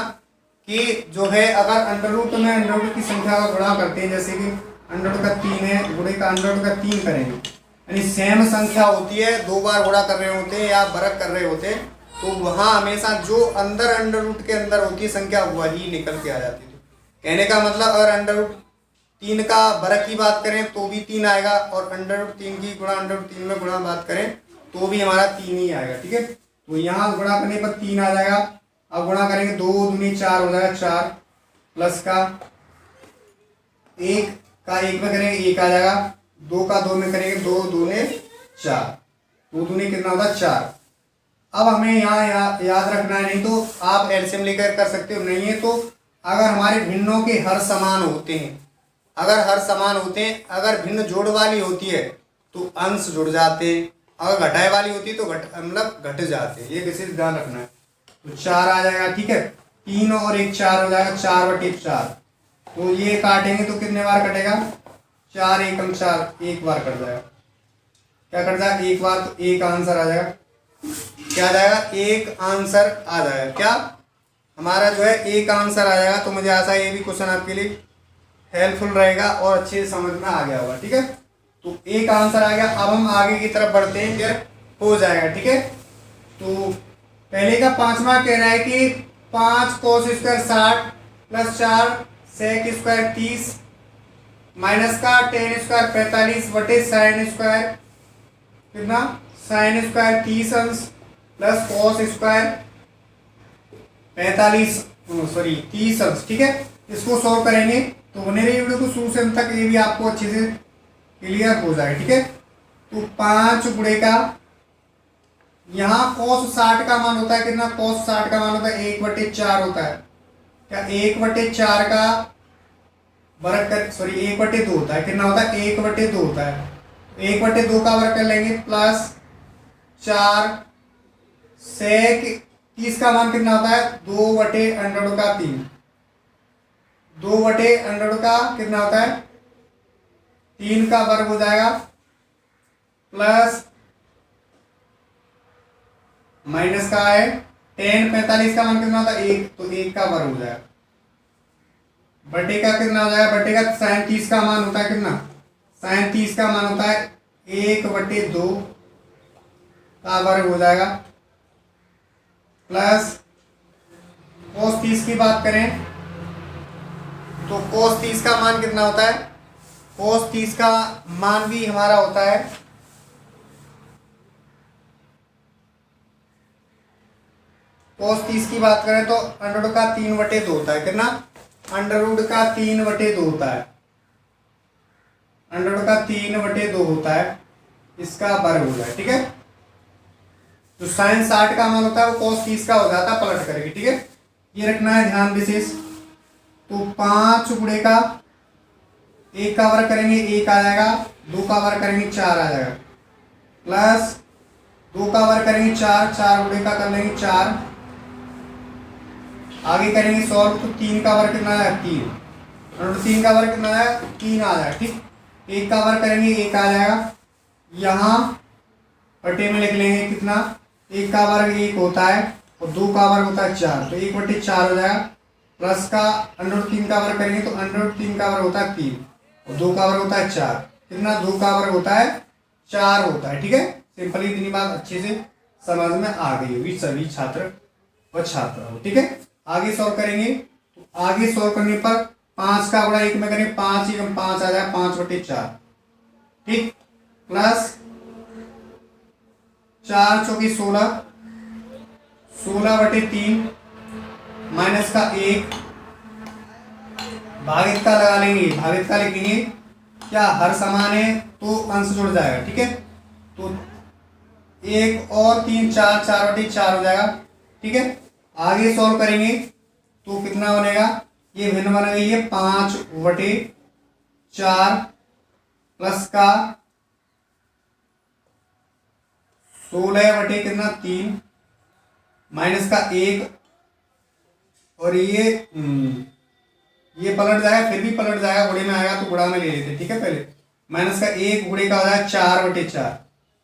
कि जो है, अगर अंडर रूट में अंडर रूट की संख्या का गुणा करते हैं, जैसे कि अंडर रूट का 3 है, गुणे का अंडर रूट का 3 करेंगे, यानी सेम संख्या होती है, 2 बार गुणा कर रहे होते हैं या वर्ग कर रहे होते हैं, तो वहाँ हमेशा जो अंदर अंडर रूट के अंदर होती है संख्या वही निकल के आ जाती है। कहने का मतलब, अगर अंडर रूट 3 का वर्ग की बात करें तो भी 3 आएगा, और अंडर रूट 3 की गुणा अंडर रूट 3 में गुणा बात करें तो भी हमारा 3 ही आएगा। ठीक है, तो यहाँ गुणा करने पर 3 आ जाएगा। अब गुणा करेंगे, 2 दूनी 4 हो जाएगा, 4 प्लस का 1 का 1 में करेंगे 1 आ जाएगा, 2 का 2 में करेंगे 2 दूने 4, 2 दूनी कितना होता है 4। अब हमें यहाँ याद रखना है, नहीं तो आप एलसीएम लेकर कर सकते हो, नहीं है तो अगर हमारे भिन्नों के हर समान होते हैं, अगर हर समान होते हैं, अगर भिन्न जोड़ वाली होती है तो अंश जुड़ जाते हैं, अगर घटाए वाली होती है तो मतलब घट जाते हैं, ये विशेष ध्यान रखना है। तो 4 आ जाएगा। ठीक है, 3 और 1 4 हो जाएगा, 4/4। तो ये काटेंगे तो कितने बार कटेगा, 4 एकम 4, एक बार कट जाएगा। क्या कट जाएगा, एक बार, तो एक आंसर आ जाएगा। क्या आ जाएगा, एक आंसर आ जाएगा। क्या हमारा जो है एक आंसर आ जाएगा। तो मुझे आशा है ये भी क्वेश्चन आपके लिए हेल्पफुल रहेगा और अच्छे से समझ में आ गया होगा। ठीक है, तो एक आंसर आ गया। अब हम आगे की तरफ बढ़ते हैं, क्या हो जाएगा। ठीक है, तो पहले का 5वां कह रहा है कि 5 cos square 60 plus 4 sec square 30 minus का tan स्क्वायर 45 बटे साइन स्क्वायर कितना, साइन स्क्वायर 30 अंश प्लस cos स्क्वायर 30 अंश। ठीक है, इसको सॉल्व करेंगे तो बने रहिए वीडियो को शुरू से अंत तक, ये भी आपको अच्छे से क्लियर हो जाए। ठीक है, तो 5 गुणे का, यहाँ cos 60 का मान होता है कितना, cos 60 का मान होता है 1/4 होता है। क्या 1/4 का वर्ग कर, 1/2 होता है, कितना होता है 1/2 होता है। 1/2 का वर्ग कर लेंगे प्लस 4 sec 30 का मान कितना होता है 2/√3, 2/√3 का कितना होता है 3 का वर्ग हो जाएगा प्लस माइनस का है tan 45 का मान कितना होता है 1, तो 1 का वर्ग हो जाएगा। बटे का कितना हो जाएगा, बटे का साइन 30 का मान होता है कितना, साइन 30 का मान होता है 1/2 का वर्ग हो जाएगा प्लस cos 30 की बात करें तो cos 30 का मान कितना होता है, cos 30 का मान भी हमारा होता है cos 30 की बात करें तो अंडर रूट का 3/2 होता है, कितना अंडर रूट का 3/2 होता है, अंडर रूट का 3/2 होता है, इसका वर्ग हो जाए। ठीक है, तो साइन 60 का मान होता है वो cos 30 का हो जाता है पलट करके। ठीक है, ये रखना है ध्यान विशेष। तो 5 गुणे का 1 का वर्ग करेंगे 1 आ जाएगा, 2 का वर्ग करेंगे 4 आ जाएगा, प्लस 2 का वर्ग करेंगे 4, 4 गुणे का कर लेंगे 4, आगे करेंगे सॉल्व तो 3 का वर्ग कितना आया 3, और 3 का वर्ग कितना आया 3 आ जाएगा। ठीक, 1 का वर्ग करेंगे 1 आ जाएगा, यहाँ बटे में लिख लेंगे कितना, 1 का वर्ग 1 होता है और 2 का वर्ग होता है 4, तो 1/4 हो जाएगा, प्लस का √3 का वर्ग करेंगे तो √3 का वर्ग होता है 3 और 2 का वर्ग होता है 4, कितना 2 का वर्ग होता है 4 होता है। ठीक है, सिंपली इतनी बात अच्छे से समझ में आ गई होगी सभी छात्र व छात्राओं। ठीक है, आगे सॉल्व करेंगे तो आगे सॉल्व करने पर 5 का गुणा 1 में करेंगे 5 1 5 आ जाएगा 5/4। ठीक, प्लस 4 चौकी 16, 16/3 माइनस का 1, भागित का लगा लेंगे, भागित का लिखेंगे क्या, हर समान है तो अंश जुड़ जाएगा। ठीक है, तो 1 और 3 4, 4/4 हो जाएगा। ठीक है, आगे सॉल्व करेंगे तो कितना बनेगा, ये भिन्न बन गई है 5/4 प्लस का 16 कितना 3 माइनस का 1, और ये पलट जाएगा, फिर भी पलट जाएगा, गुणे में आएगा तो गुणा में ले लेते। ठीक है, पहले माइनस का 1 गुणे का हो जाएगा 4/4,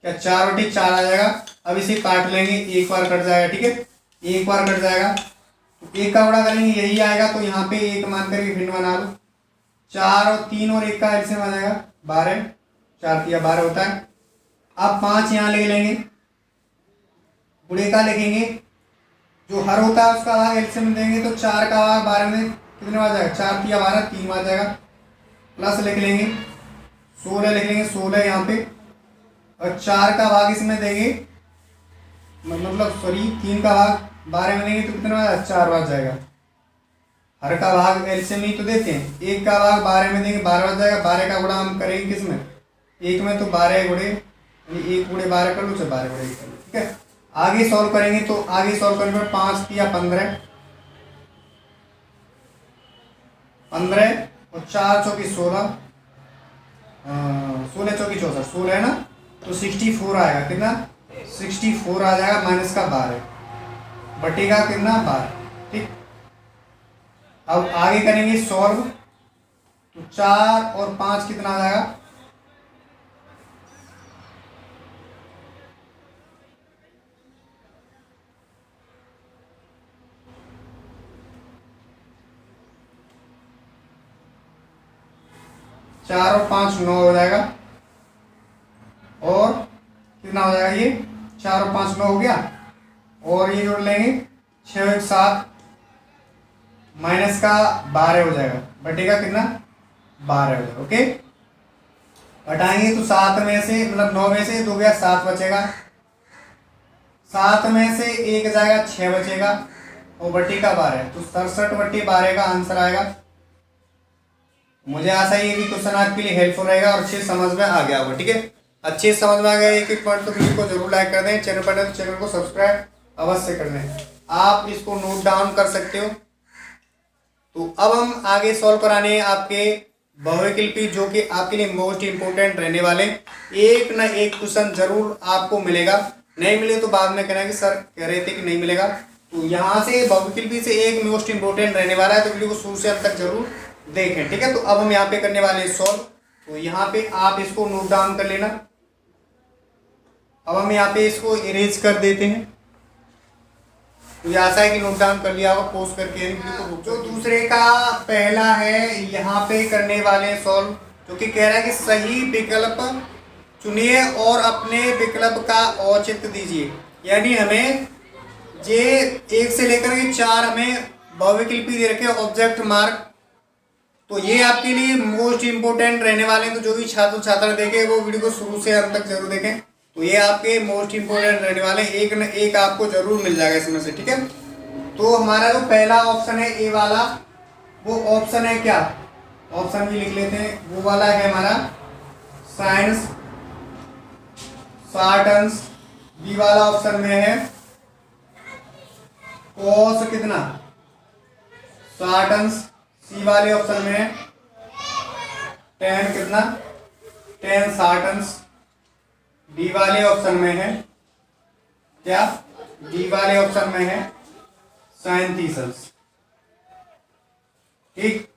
क्या 4/4 आ जाएगा। अब इसे काट लेंगे, एक बार कट जाएगा। ठीक है, एक बार कट जाएगा तो 1 का गुणा करेंगे यही आएगा, तो यहाँ पे 1 मान करके भिन्न बना लो, 4 और 3 और 1 का एलसीएम आ जाएगा 12, 4 3 12 होता है। अब 5 यहाँ ले लेंगे, गुणे का लिखेंगे, जो हर होता है उसका भाग एलसीएम देंगे तो 4 का भाग 12 में कितने आ जाएगा, 4 3 12 3 आ जाएगा, प्लस लिख लेंगे 16 लिख लेंगे 16 यहाँ पे, और 4 का भाग इसमें देंगे, मतलब सॉरी 3 का भाग 12 में देंगे तो कितना आ जाएगा 4 आ जाएगा। हर का भाग एलसीएम ही तो देते हैं, 1 का भाग 12 में देंगे 12 आ जाएगा, 12 का गुणा हम करेंगे किसमें, 1 में, तो 12 गुणे 1 गुणे 12 कर लो, 12 गुणे 1 कर लो। ठीक है, आगे सॉल्व करेंगे तो आगे सॉल्व करने पर 5 या 15 और 4 चौकी 16, 16 चौकी 64, 16 है ना, तो 64 आएगा, कितना 64 आ जाएगा, माइनस का 12 बटेगा कितना 12। ठीक, अब आगे करेंगे सॉल्व तो 4 और 5 कितना आ जाएगा, 4 और 5 9 हो जाएगा, और कितना हो जाएगा ये 4 और 5 9 हो गया, और ये जोड़ लेंगे 6 और 1 7 माइनस का 12 हो जाएगा, बटेगा कितना 12 हो जाएगा। ओके, हटाएंगे तो 7 में से मतलब 9 में से 2 गया 7 बचेगा, 7 में से 1 जाएगा 6 बचेगा, और बटेगा 12, तो 67/12 का आंसर आएगा। मुझे आशा है कि क्वेश्चन आपके लिए हेल्पफुल रहेगा और अच्छे समझ में आ गया होगा। ठीक है, अच्छे समझ में आ गया एक पॉइंट तो वीडियो को जरूर लाइक कर दें, चैनल पर तो चैनल को सब्सक्राइब अवश्य कर दें। आप इसको नोट डाउन कर सकते हो। तो अब हम आगे सॉल्व कराने आपके बहुविकल्पी, जो कि आपके लिए मोस्ट इंपोर्टेंट रहने वाले। एक न एक क्वेश्चन जरूर आपको मिलेगा, नहीं मिले तो बाद में कहना कि सर कह रहे थे कि नहीं मिलेगा। तो यहाँ से बहुविकल्पी से एक मोस्ट इंपोर्टेंट रहने वाला है, तो वीडियो को शुरू से अंत तक जरूर देखें। ठीक है, तो अब हम यहाँ पे करने वाले हैं सॉल्व, तो यहाँ पे आप इसको नोट डाउन कर लेना। अब हम यहाँ पे इसको इरेज कर देते हैं, तो ये आशा है कि नोट डाउन कर लिया होगा, पोस्ट करके वीडियो को। जो दूसरे का पहला है यहाँ पे करने वाले सॉल्व, जो कि कह रहा है कि सही विकल्प चुनिए और अपने विकल्प का औचित्य दीजिए। यानी हमें ये 1 से लेकर के 4 हमें बहुविकल्पी दे रखे ऑब्जेक्ट मार्क, तो ये आपके लिए मोस्ट इंपोर्टेंट रहने वाले हैं। तो जो भी छात्र छात्रा देखे वो वीडियो को शुरू से अंत तक जरूर देखें, तो ये आपके मोस्ट इंपोर्टेंट रहने वाले हैं, एक न एक आपको जरूर मिल जाएगा इसमें से। ठीक है, तो हमारा जो पहला ऑप्शन है ए वाला, वो ऑप्शन है क्या, ऑप्शन भी लिख लेते हैं, वो वाला है हमारा साइंस 60 अंश। बी वाला ऑप्शन में है कॉस कितना 60 अंश, सी वाले ऑप्शन में है tan कितना, tan 60 अंश, डी वाले ऑप्शन में है क्या, डी वाले ऑप्शन में है sin 30 अंश। ठीक,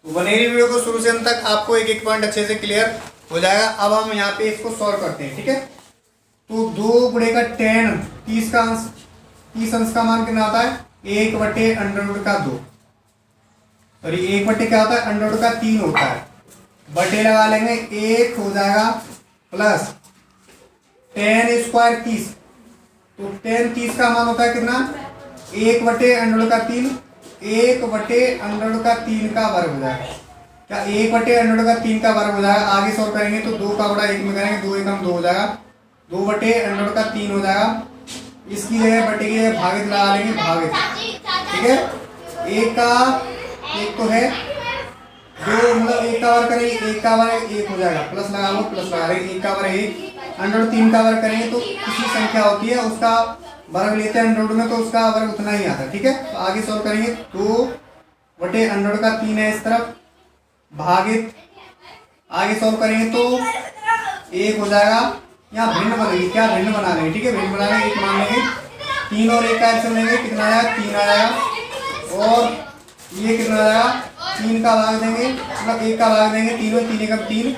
तो बने रही वीडियो को शुरू से अंत तक, आपको एक एक पॉइंट अच्छे से क्लियर हो जाएगा। अब हम यहाँ पे इसको सॉल्व करते हैं। ठीक है, तो 2 गुणे का tan 30 का अंश, 30 अंश का मान कितना आता है 1/√2, सॉरी 1 क्या होता है √3 होता है, बटे लगा लेंगे 1 हो जाएगा प्लस tan² 30, तो tan 30 का मान होता है कितना 1/√3, 1/√3 का वर्ग हो जाएगा, क्या 1/√3 का वर्ग हो जाएगा। आगे सॉल्व करेंगे तो 2 का बड़ा 1 में करेंगे, 2 एकम 2 हो जाएगा, 2/√3 हो जाएगा। इसकी जगह बटे की जगह भागित लगा लेंगे, भागित। ठीक है, एक तो है 2, मतलब 1 का वर्ग करेंगे, 1 का वर्ग 1 हो जाएगा, प्लस लगा लो, प्लस लगा लेंगे, 1 का वर्ग 1, √3 का वर्ग करेंगे तो किसी संख्या होती है उसका वर्ग लेते हैं √ में, तो उसका वर्ग उतना ही आता है। ठीक है, तो आगे सॉल्व करेंगे 2/√3 है इस तरफ, भागित आगे सॉल्व करेंगे तो 1 हो जाएगा, यहाँ भिन्न बनेगी, क्या भिन्न बना लेंगे। ठीक है, भिन्न बना लेंगे, 1 मान लेंगे, 3 और 1 का एल्सियम लेंगे, कितना आएगा 3 आ जाएगा, और ये कितना आ जाएगा 3 का भाग देंगे, मतलब 1 का भाग देंगे, 3 और 3 एकम 3,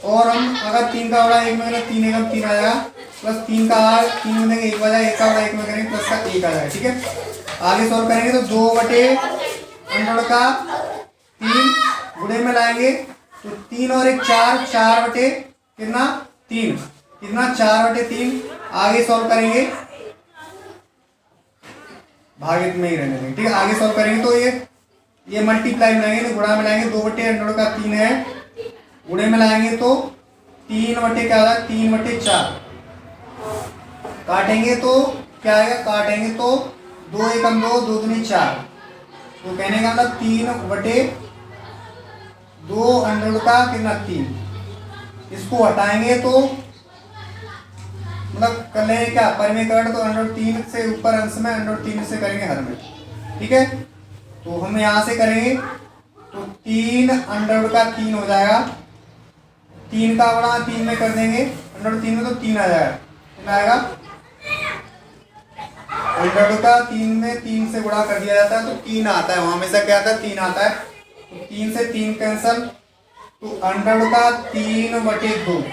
और हम अगर 3 का बड़ा 1 में करें 3 एकम 3 आ जाएगा, प्लस 3 का भाग 3 में देंगे 1 बजा, 1 का बड़ा 1 में करेंगे प्लस का 1 आ जाएगा। ठीक है, आगे सॉल्व करेंगे तो 2/√3 गुणे में लाएंगे तो 3 और 1 4, 4 कितना 3, कितना 4/3। आगे सॉल्व करेंगे, भागित में ही रहने देंगे। ठीक है, आगे सॉल्व करेंगे तो ये मल्टीप्लाई में लाएंगे, गुणा में लाएंगे, 2/√3 है, गुणे में लाएंगे तो 3 क्या होगा 3/4, काटेंगे तो क्या आएगा, काटेंगे तो 2 एकम 2, 2 दूनी 4, तो कहने का मतलब 3/2 कितना 3, इसको हटाएंगे तो मतलब कर लेंगे क्या परिमेयकरण, तो √3 से ऊपर अंश में √3 से करेंगे हर में। ठीक है, तो हम यहाँ से करेंगे तो 3/3 हो जाएगा, 3 का गुणा 3 में कर देंगे, √3 में तो 3 आ जाएगा, कितना आएगा √3 में 3 से गुणा कर दिया जाता है तो 3 आता है, वहां हमेशा क्या आता है 3 आता है, तो 3 से 3 कैंसल, तो √3/2,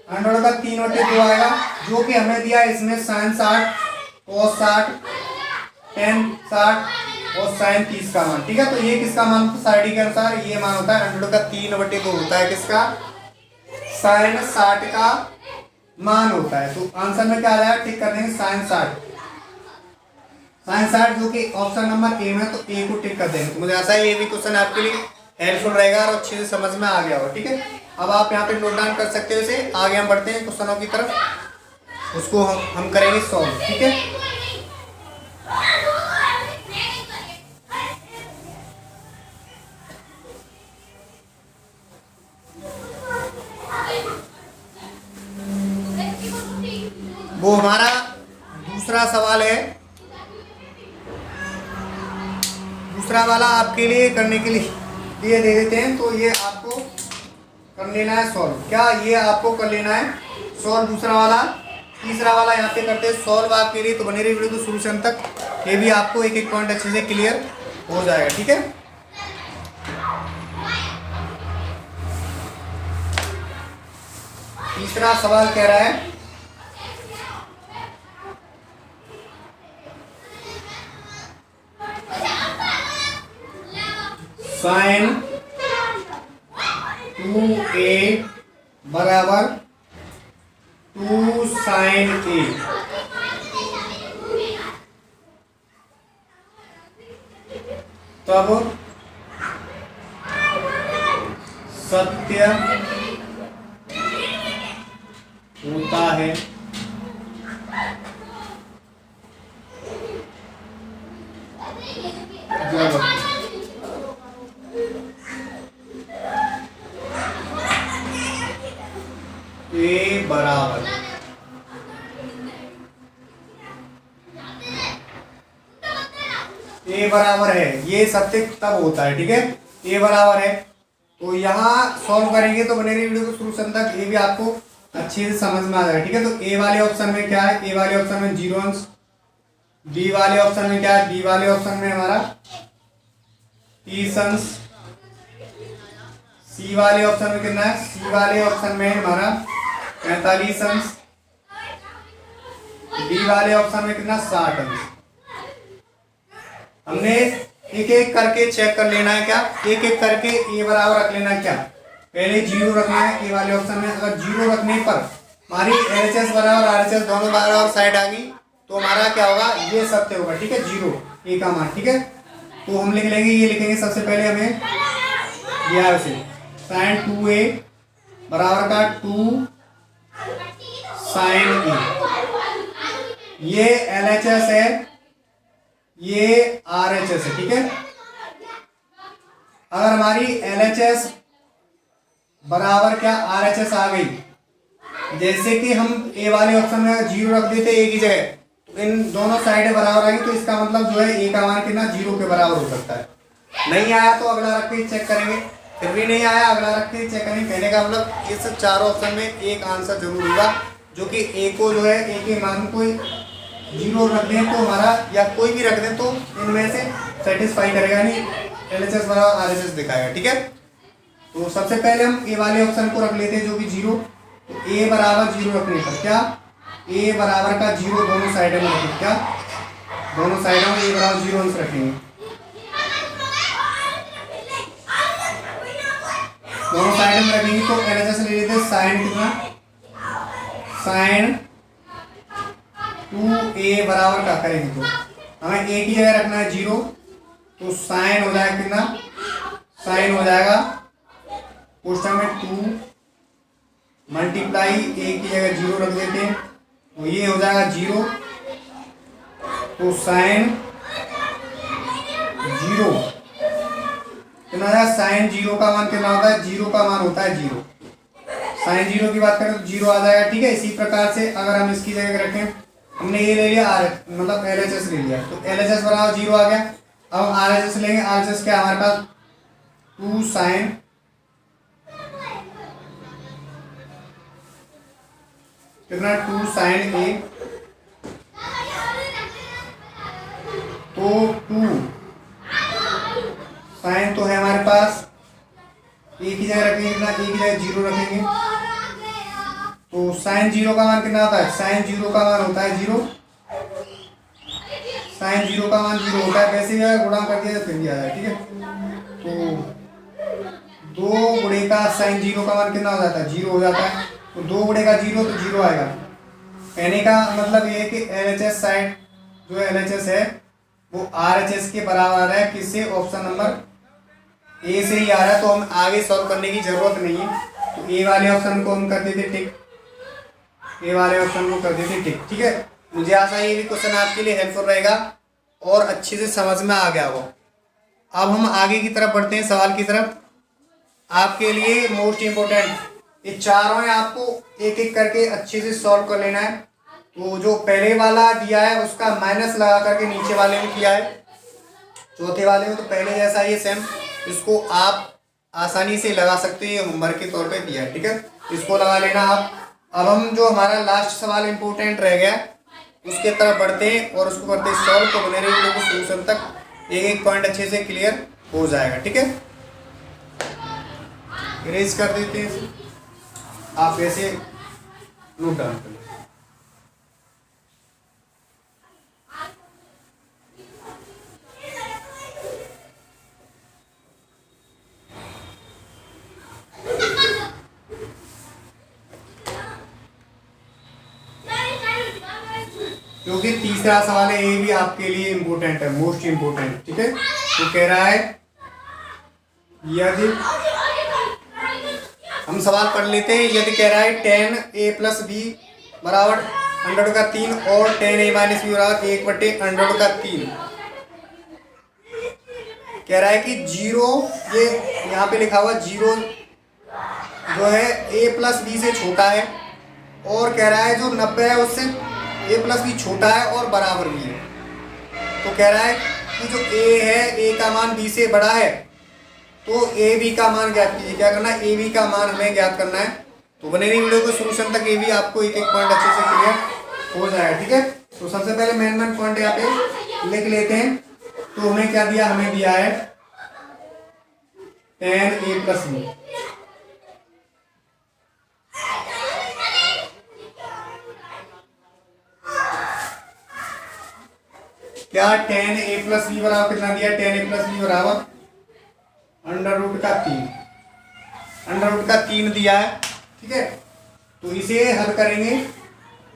√3/2 आएगा, जो कि हमें दिया इसमें sin 60, cos 60, tan 60 और sin 30 का मान। ठीक है, तो ये किसका मान साइड के अनुसार ये मान होता है √3/2 होता है, किसका sin 60 का मान होता है। तो आंसर में क्या आ जाएगा, टिक कर देंगे sin 60 जो कि ऑप्शन नंबर ए में, तो ए को टिक कर देंगे। तो मुझे आशा है ये भी क्वेश्चन आपके लिए हेल्पफुल रहेगा और अच्छे से समझ में आ गया होगा। ठीक है, अब आप यहाँ पे नोट डाउन कर सकते हो इसे। आगे हम बढ़ते हैं क्वेश्चनों की तरफ, उसको हम करेंगे सॉल्व। ठीक है, वो हमारा दूसरा सवाल है, दूसरा वाला आपके लिए करने के लिए दे देते हैं, तो ये आपको कर लेना है सॉल्व। क्या ये आपको कर लेना है सॉल्व, दूसरा वाला। तीसरा वाला यहाँ पे करते हैं सॉल्व आपके लिए, तो बने रही वीडियो को शुरू से अंत तक, ये भी आपको एक एक पॉइंट अच्छे से क्लियर हो जाएगा। ठीक है, तीसरा सवाल कह रहा है sin 2a बराबर 2 sin a, तब सत्य होता है। ए बराबर ए बराबर है, ये सत्य तब होता है, ठीक है, ए बराबर है। तो यहाँ सॉल्व करेंगे तो बने रही वीडियो को शुरू से अंत तक, ये भी आपको अच्छे से समझ में आ जाएगा, ठीक है। तो ए वाले ऑप्शन में क्या है, ए वाले ऑप्शन में 0 अंश, बी वाले ऑप्शन में क्या है, बी वाले ऑप्शन में हमारा 30 अंश, सी वाले ऑप्शन में कितना है, सी वाले ऑप्शन में हमारा 45 अंश, डी वाले ऑप्शन में कितना 60 अंश। हमने एक एक करके चेक कर लेना है, क्या एक एक करके ए बराबर रख लेना है, क्या पहले 0 रखना है ए वाले ऑप्शन में। अगर 0 रखने पर हमारी LHS बराबर RHS दोनों बराबर साइड आ गई तो हमारा क्या होगा, ये सत्य होगा, ठीक है, 0 ए का मान, ठीक है। तो हम लिख लेंगे, ये लिखेंगे सबसे पहले हमें दिया है उसे sin 2a बराबर का 2 sin a, ये LHS है, ये RHS है, ठीक है। अगर हमारी LHS बराबर क्या RHS आ गई, जैसे कि हम ए वाले ऑप्शन में 0 रख देते ए की जगह, तो इन दोनों साइडें बराबर आ गई, तो इसका मतलब जो है ए का मान कितना 0 के बराबर हो सकता है। नहीं आया तो अगला रख के चेक करेंगे, फिर भी नहीं आया अगला रख के चेक करेंगे। कहने का मतलब इस चारों ऑप्शन में एक आंसर जरूर होगा, जो कि ए को जो है ए के मान को 0 रख दें तो हमारा, या कोई भी रख दें तो इनमें से सेटिस्फाई करेगा, यानी LHS बराबर RHS दिखाएगा, ठीक है। तो सबसे पहले हम ए वाले ऑप्शन को रख लेते हैं जो कि 0, तो ए बराबर 0 रखने पर क्या, ए बराबर का 0 दोनों साइड में रखेंगे, क्या दोनों साइडों में ए बराबर 0 अंश रखेंगे, दोनों साइड में रखेंगे। तो LHS ले लेते हैं साइन कितना, साइन 2a बराबर का करेंगे तो हमें ए की जगह रखना है 0, तो साइन हो जाएगा कितना, साइन हो जाएगा क्वेश्चन में 2 मल्टीप्लाई ए की जगह 0 रख देते हैं, तो ये हो जाएगा 0, तो साइन 0 कितना है, साइन 0 का मान कितना होता है, 0 का मान होता है 0, साइन 0 की बात करें तो 0 आ जाएगा, ठीक है। इसी प्रकार से अगर हम इसकी जगह रखें, हमने ये ले लिया मतलब LHS ले लिया, तो LHS बराबर 0 आ गया। अब हम RHS लेंगे, RHS क्या हमारे पास 2 साइन कितना 2 साइन a, तो 2 साइन तो है हमारे पास, ए की जगह रखेंगे कितना, ए की जगह 0 रखेंगे, तो साइन 0 का मान कितना होता है, साइन 0 का मान होता है 0, साइन 0 का मान 0 होता है, वैसे ही गुणा कर दिया फिर भी आ जाए, ठीक है। तो 2 गुणे का साइन 0 का मान कितना हो जाता है, 0 हो जाता है, तो 2 गुणे का 0 तो 0 आएगा। कहने का मतलब ये है कि LHS साइड जो LHS है वो RHS के बराबर है, किससे, ऑप्शन नंबर ए से ही आ रहा है, तो हम आगे सॉल्व करने की जरूरत नहीं है। तो ए वाले ऑप्शन को हम कर देते टिक, ए वाले ऑप्शन को कर देते टिक, ठीक है। मुझे आशा है ये भी क्वेश्चन आपके लिए हेल्पफुल रहेगा और अच्छे से समझ में आ गया हो। अब हम आगे की तरफ बढ़ते हैं, सवाल की तरफ। आपके लिए मोस्ट इम्पोर्टेंट ये चारों हैं, आपको एक एक करके अच्छे से सॉल्व कर लेना है। तो जो पहले वाला दिया है उसका माइनस लगा करके नीचे वाले में किया है, चौथे वाले में तो पहले जैसा ये सेम, इसको आप आसानी से लगा सकते हैं, ये होमवर्क के तौर पे दिया है, ठीक है, इसको लगा लेना आप। अब हम जो हमारा लास्ट सवाल इम्पोर्टेंट रह गया उसके तरफ बढ़ते हैं और उसको करते हैं सॉल्व, तो बने रहिए वीडियो को शुरू तक, एक एक पॉइंट अच्छे से क्लियर हो जाएगा, ठीक है। इरेज कर देते हैं, आप ऐसे नोट डाउन कर लें। क्योंकि तीसरा सवाल है, ये भी आपके लिए इंपॉर्टेंट है, मोस्ट इंपॉर्टेंट, ठीक है। तो कह रहा है यदि हम सवाल पढ़ लेते हैं, यदि कह रहा है 10a + b बराबर √3 और 10a - b बराबर 1/√3, कह रहा है कि 0, ये यहाँ पे लिखा हुआ 0 जो है a + b से छोटा है, और कह रहा है जो 90 है उससे a + b छोटा है और बराबर भी है। तो कह रहा है कि जो ए है, ए का मान बी से बड़ा है, तो ए बी का मान ज्ञात कीजिए। क्या करना है, ए बी का मान हमें ज्ञात करना है। तो बने रही वीडियो को शुरू से अंत तक, ए बी आपको एक एक पॉइंट अच्छे से क्लियर हो जाएगा। ठीक है, तो सबसे पहले मेन पॉइंट यहाँ पे लिख लेते हैं। तो हमें क्या दिया, हमें दिया है tan a प्लस बी। क्या tan a प्लस बी बराबर कितना दिया, tan a प्लस बी बराबर अंडर रूट का 3, अंडर रूट का 3 दिया है। ठीक है, तो इसे हल करेंगे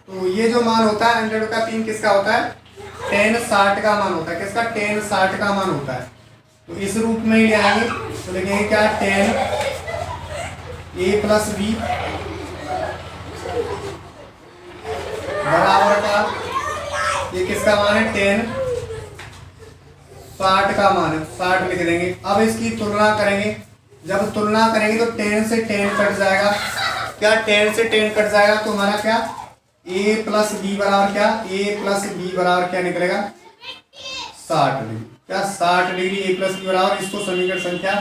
तो ये जो मान होता है अंडर रूट का 3 किसका होता है, tan 60 का मान होता है। किसका, tan 60 का मान होता है। तो इस रूप में ही आएंगे तो लिखेंगे क्या, tan a प्लस बी बराबर का, ये किसका मान है, tan 60 का मान है, 60 लिख देंगे। अब इसकी तुलना करेंगे, जब तुलना करेंगे तो tan से tan कट जाएगा। क्या, tan से tan कट जाएगा तो हमारा क्या, a प्लस बी बराबर क्या, a प्लस बी बराबर क्या निकलेगा, 60 डिग्री। क्या, 60 डिग्री a प्लस बी बराबर, इसको समीकरण संख्या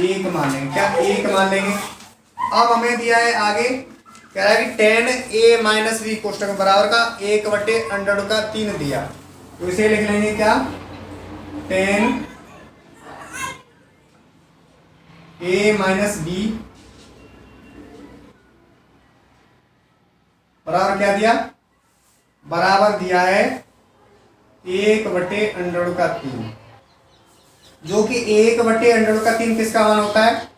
1 मान लेंगे। क्या, 1 मान लेंगे। अब हमें दिया है आगे, कह रहा है कि tan a माइनस बी कोष्टक बराबर का 1/√3 दिया। तो इसे लिख लेंगे क्या, tan a माइनस बी बराबर क्या दिया, बराबर दिया है 1/√3, जो कि 1/√3 किसका मान होता है,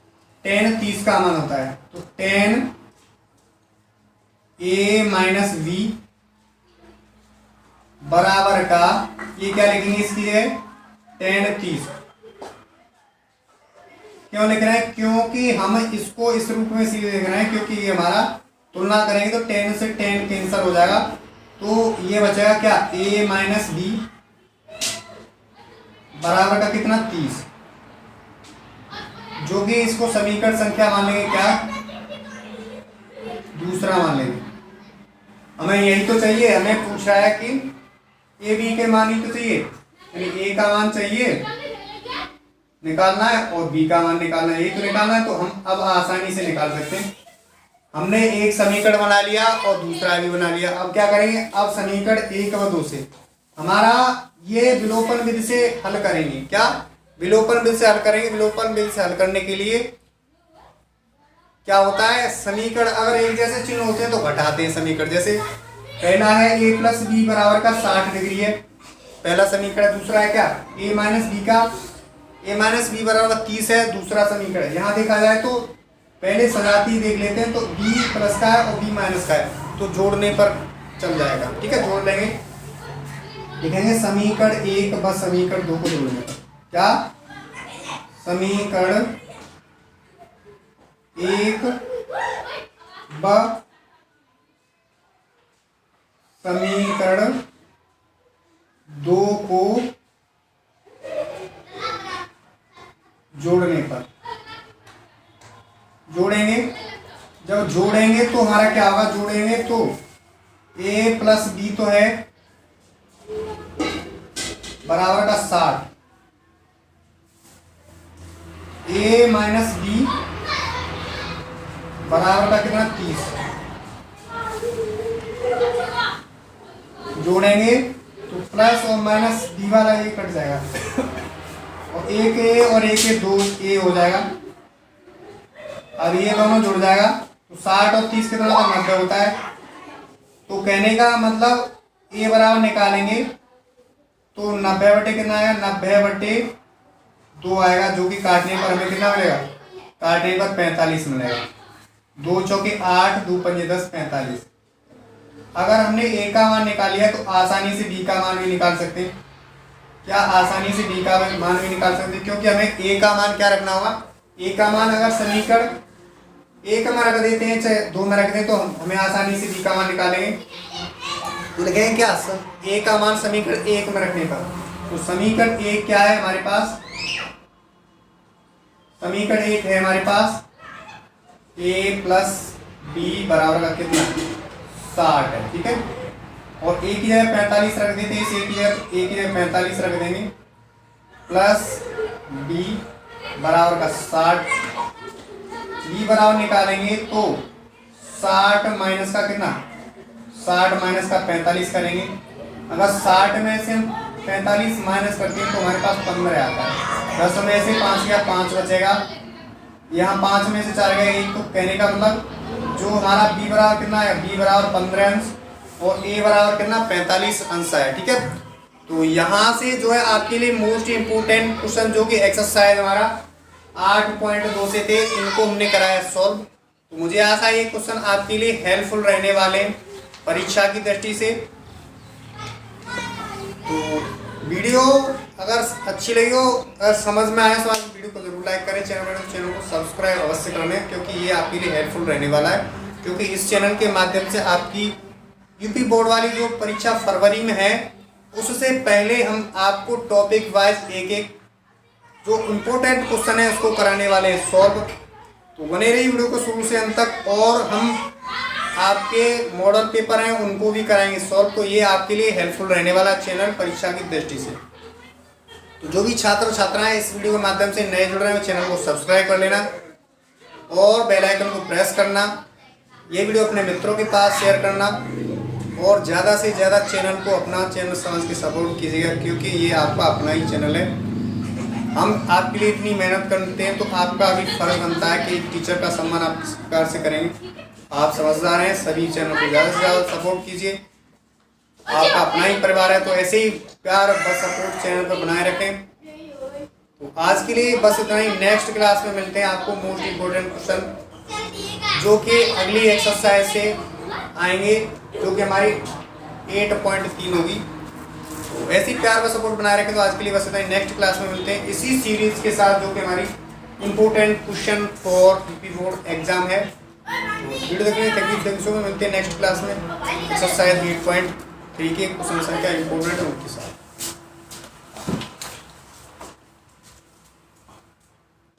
tan 30 का मान होता है। तो tan a माइनस बी बराबर का, ये क्या लिखेंगे इसकी है, tan 30। क्यों लिख रहे हैं, क्योंकि हम इसको इस रूप में सीधे लिख रहे हैं, क्योंकि ये हमारा तुलना करेंगे तो tan से tan कैंसिल हो जाएगा। तो ये बचेगा क्या, a माइनस बी बराबर का कितना, 30, जो कि इसको समीकरण संख्या मान लेंगे क्या, दूसरा मान लेंगे। हमें यही तो चाहिए, हमें पूछ रहा है कि ए बी के मान ही तो चाहिए, यानी ए का मान चाहिए निकालना है और बी का मान निकालना है, यही तो निकालना है। तो हम अब आसानी से निकाल सकते हैं। हमने एक समीकरण बना लिया और दूसरा भी बना लिया। अब क्या करेंगे, अब समीकरण 1 व 2 से हमारा ये विलोपन विधि से हल करेंगे। क्या, विलोपन विधि से हल करेंगे। विलोपन विधि से हल करने के लिए क्या होता है, समीकरण अगर एक जैसे चिन्ह होते हैं तो घटाते हैं समीकरण। जैसे पहला है a प्लस बी बराबर का 60 डिग्री है, पहला समीकरण। दूसरा है क्या, a माइनस बी का, a माइनस बी बराबर 30 है, दूसरा समीकरण। यहाँ देखा जाए तो पहले सजाती देख लेते हैं, तो b प्लस का है और b माइनस का है, तो जोड़ने पर चल जाएगा। ठीक है, जोड़ लेंगे, लिखेंगे समीकरण 1 व समीकरण 2 को जोड़ने पर। क्या, समीकरण 1 व समीकरण 2 को जोड़ने पर, जोड़ेंगे। जब जोड़ेंगे तो हमारा क्या होगा, जोड़ेंगे तो a प्लस बी तो है बराबर का 60, a माइनस बी बराबर का कितना, 30। जोड़ेंगे तो प्लस और माइनस बी वाला ये कट जाएगा और एक ए और एक ए 2 ए हो जाएगा। अब ये दोनों जुड़ जाएगा तो 60 और 30 कितना होता है, 90 होता है। तो कहने का मतलब ए बराबर निकालेंगे तो 90 बटे कितना आएगा, 90/2 आएगा, जो कि काटने पर हमें कितना मिलेगा, काटने पर 45 मिलेगा। 2 चौके 8, 2 पंजे 10, 45। अगर हमने ए का मान निकाल लिया तो आसानी से बी का मान भी निकाल सकते हैं। क्या, आसानी से बी का मान भी निकाल सकते हैं, क्योंकि हमें ए का मान क्या रखना होगा, ए का मान अगर समीकरण 1 में रख देते हैं चाहे 2 में रख दें तो हमें आसानी से बी का मान निकालेंगे। तो लिखेंगे क्या, ए का मान समीकरण 1 में रखने पर। तो समीकरण 1 क्या है हमारे पास, समीकरण 1 है हमारे पास a प्लस बी बराबर का कितना, 60 है। ठीक है, और a की जगह 45 रख देते हैं, इस a की जगह 45 रख देंगे प्लस बी बराबर का 60। बी बराबर निकालेंगे तो 60 माइनस का कितना, 60 माइनस का 45 करेंगे। अगर 60 में से हम 45 माइनस करते हैं तो हमारे पास 15 आता है। 10 में से 5 गया 5 बचेगा, यहाँ 5 में से 4 गया 1। तो कहने का मतलब जो हमारा बी बराबर कितना है, बी बराबर 15 अंश और ए बराबर कितना 45 अंश है। ठीक है, तो यहाँ से जो है आपके लिए मोस्ट इम्पोर्टेंट क्वेश्चन जो कि एक्सरसाइज हमारा 8.2 से थे, इनको हमने कराया सॉल्व। तो मुझे आशा है ये क्वेश्चन आपके लिए हेल्पफुल रहने वाले हैं परीक्षा की दृष्टि से। तो वीडियो अगर अच्छी लगी हो, अगर समझ में आए तो आप वीडियो को जरूर लाइक करें, चैनल को सब्सक्राइब अवश्य करें, क्योंकि ये आपके लिए हेल्पफुल रहने वाला है। क्योंकि इस चैनल के माध्यम से आपकी यूपी बोर्ड वाली जो परीक्षा फरवरी में है उससे पहले हम आपको टॉपिक वाइज एक एक जो इम्पोर्टेंट क्वेश्चन है उसको कराने वाले हैं सॉल्व। तो बने रहिए वीडियो को शुरू से अंत तक, और हम आपके मॉडल पेपर हैं उनको भी कराएंगे सॉल्व। तो ये आपके लिए हेल्पफुल रहने वाला चैनल परीक्षा की दृष्टि से। तो जो भी छात्र छात्राएं इस वीडियो के माध्यम से नए जुड़ रहे हैं चैनल को सब्सक्राइब कर लेना और बेल आइकन को प्रेस करना। ये वीडियो अपने मित्रों के पास शेयर करना और ज़्यादा से ज़्यादा चैनल को अपना चैनल समझ के सपोर्ट कीजिएगा, क्योंकि ये आपका अपना ही चैनल है। हम आपके लिए इतनी मेहनत करते हैं तो आपका भी फर्ज बनता है कि टीचर का सम्मान आप किस प्रकार से करेंगे। आप समझदार हैं, सभी चैनल को ज़्यादा से ज़्यादा सपोर्ट कीजिए। आपका अपना ही परिवार है, तो ऐसे ही प्यार बस सपोर्ट चैनल पर बनाए रखें। तो आज के लिए बस इतना ही। नेक्स्ट क्लास में मिलते हैं आपको मोस्ट इम्पोर्टेंट क्वेश्चन जो कि अगली एक्सरसाइज से आएंगे, जो कि हमारी 8.3 होगी। तो ऐसे ही प्यार व सपोर्ट बनाए रखें। तो आज के लिए बस इतना ही। नेक्स्ट क्लास में मिलते हैं इसी सीरीज के साथ जो कि हमारी important question for UP board exam है। तो वीडियो देखने थैंक यू में मिलते हैं नेक्स्ट क्लास में एक्सरसाइज 8.3 के क्वेश्चन संख्या इंपॉर्टेंट है उनके साथ।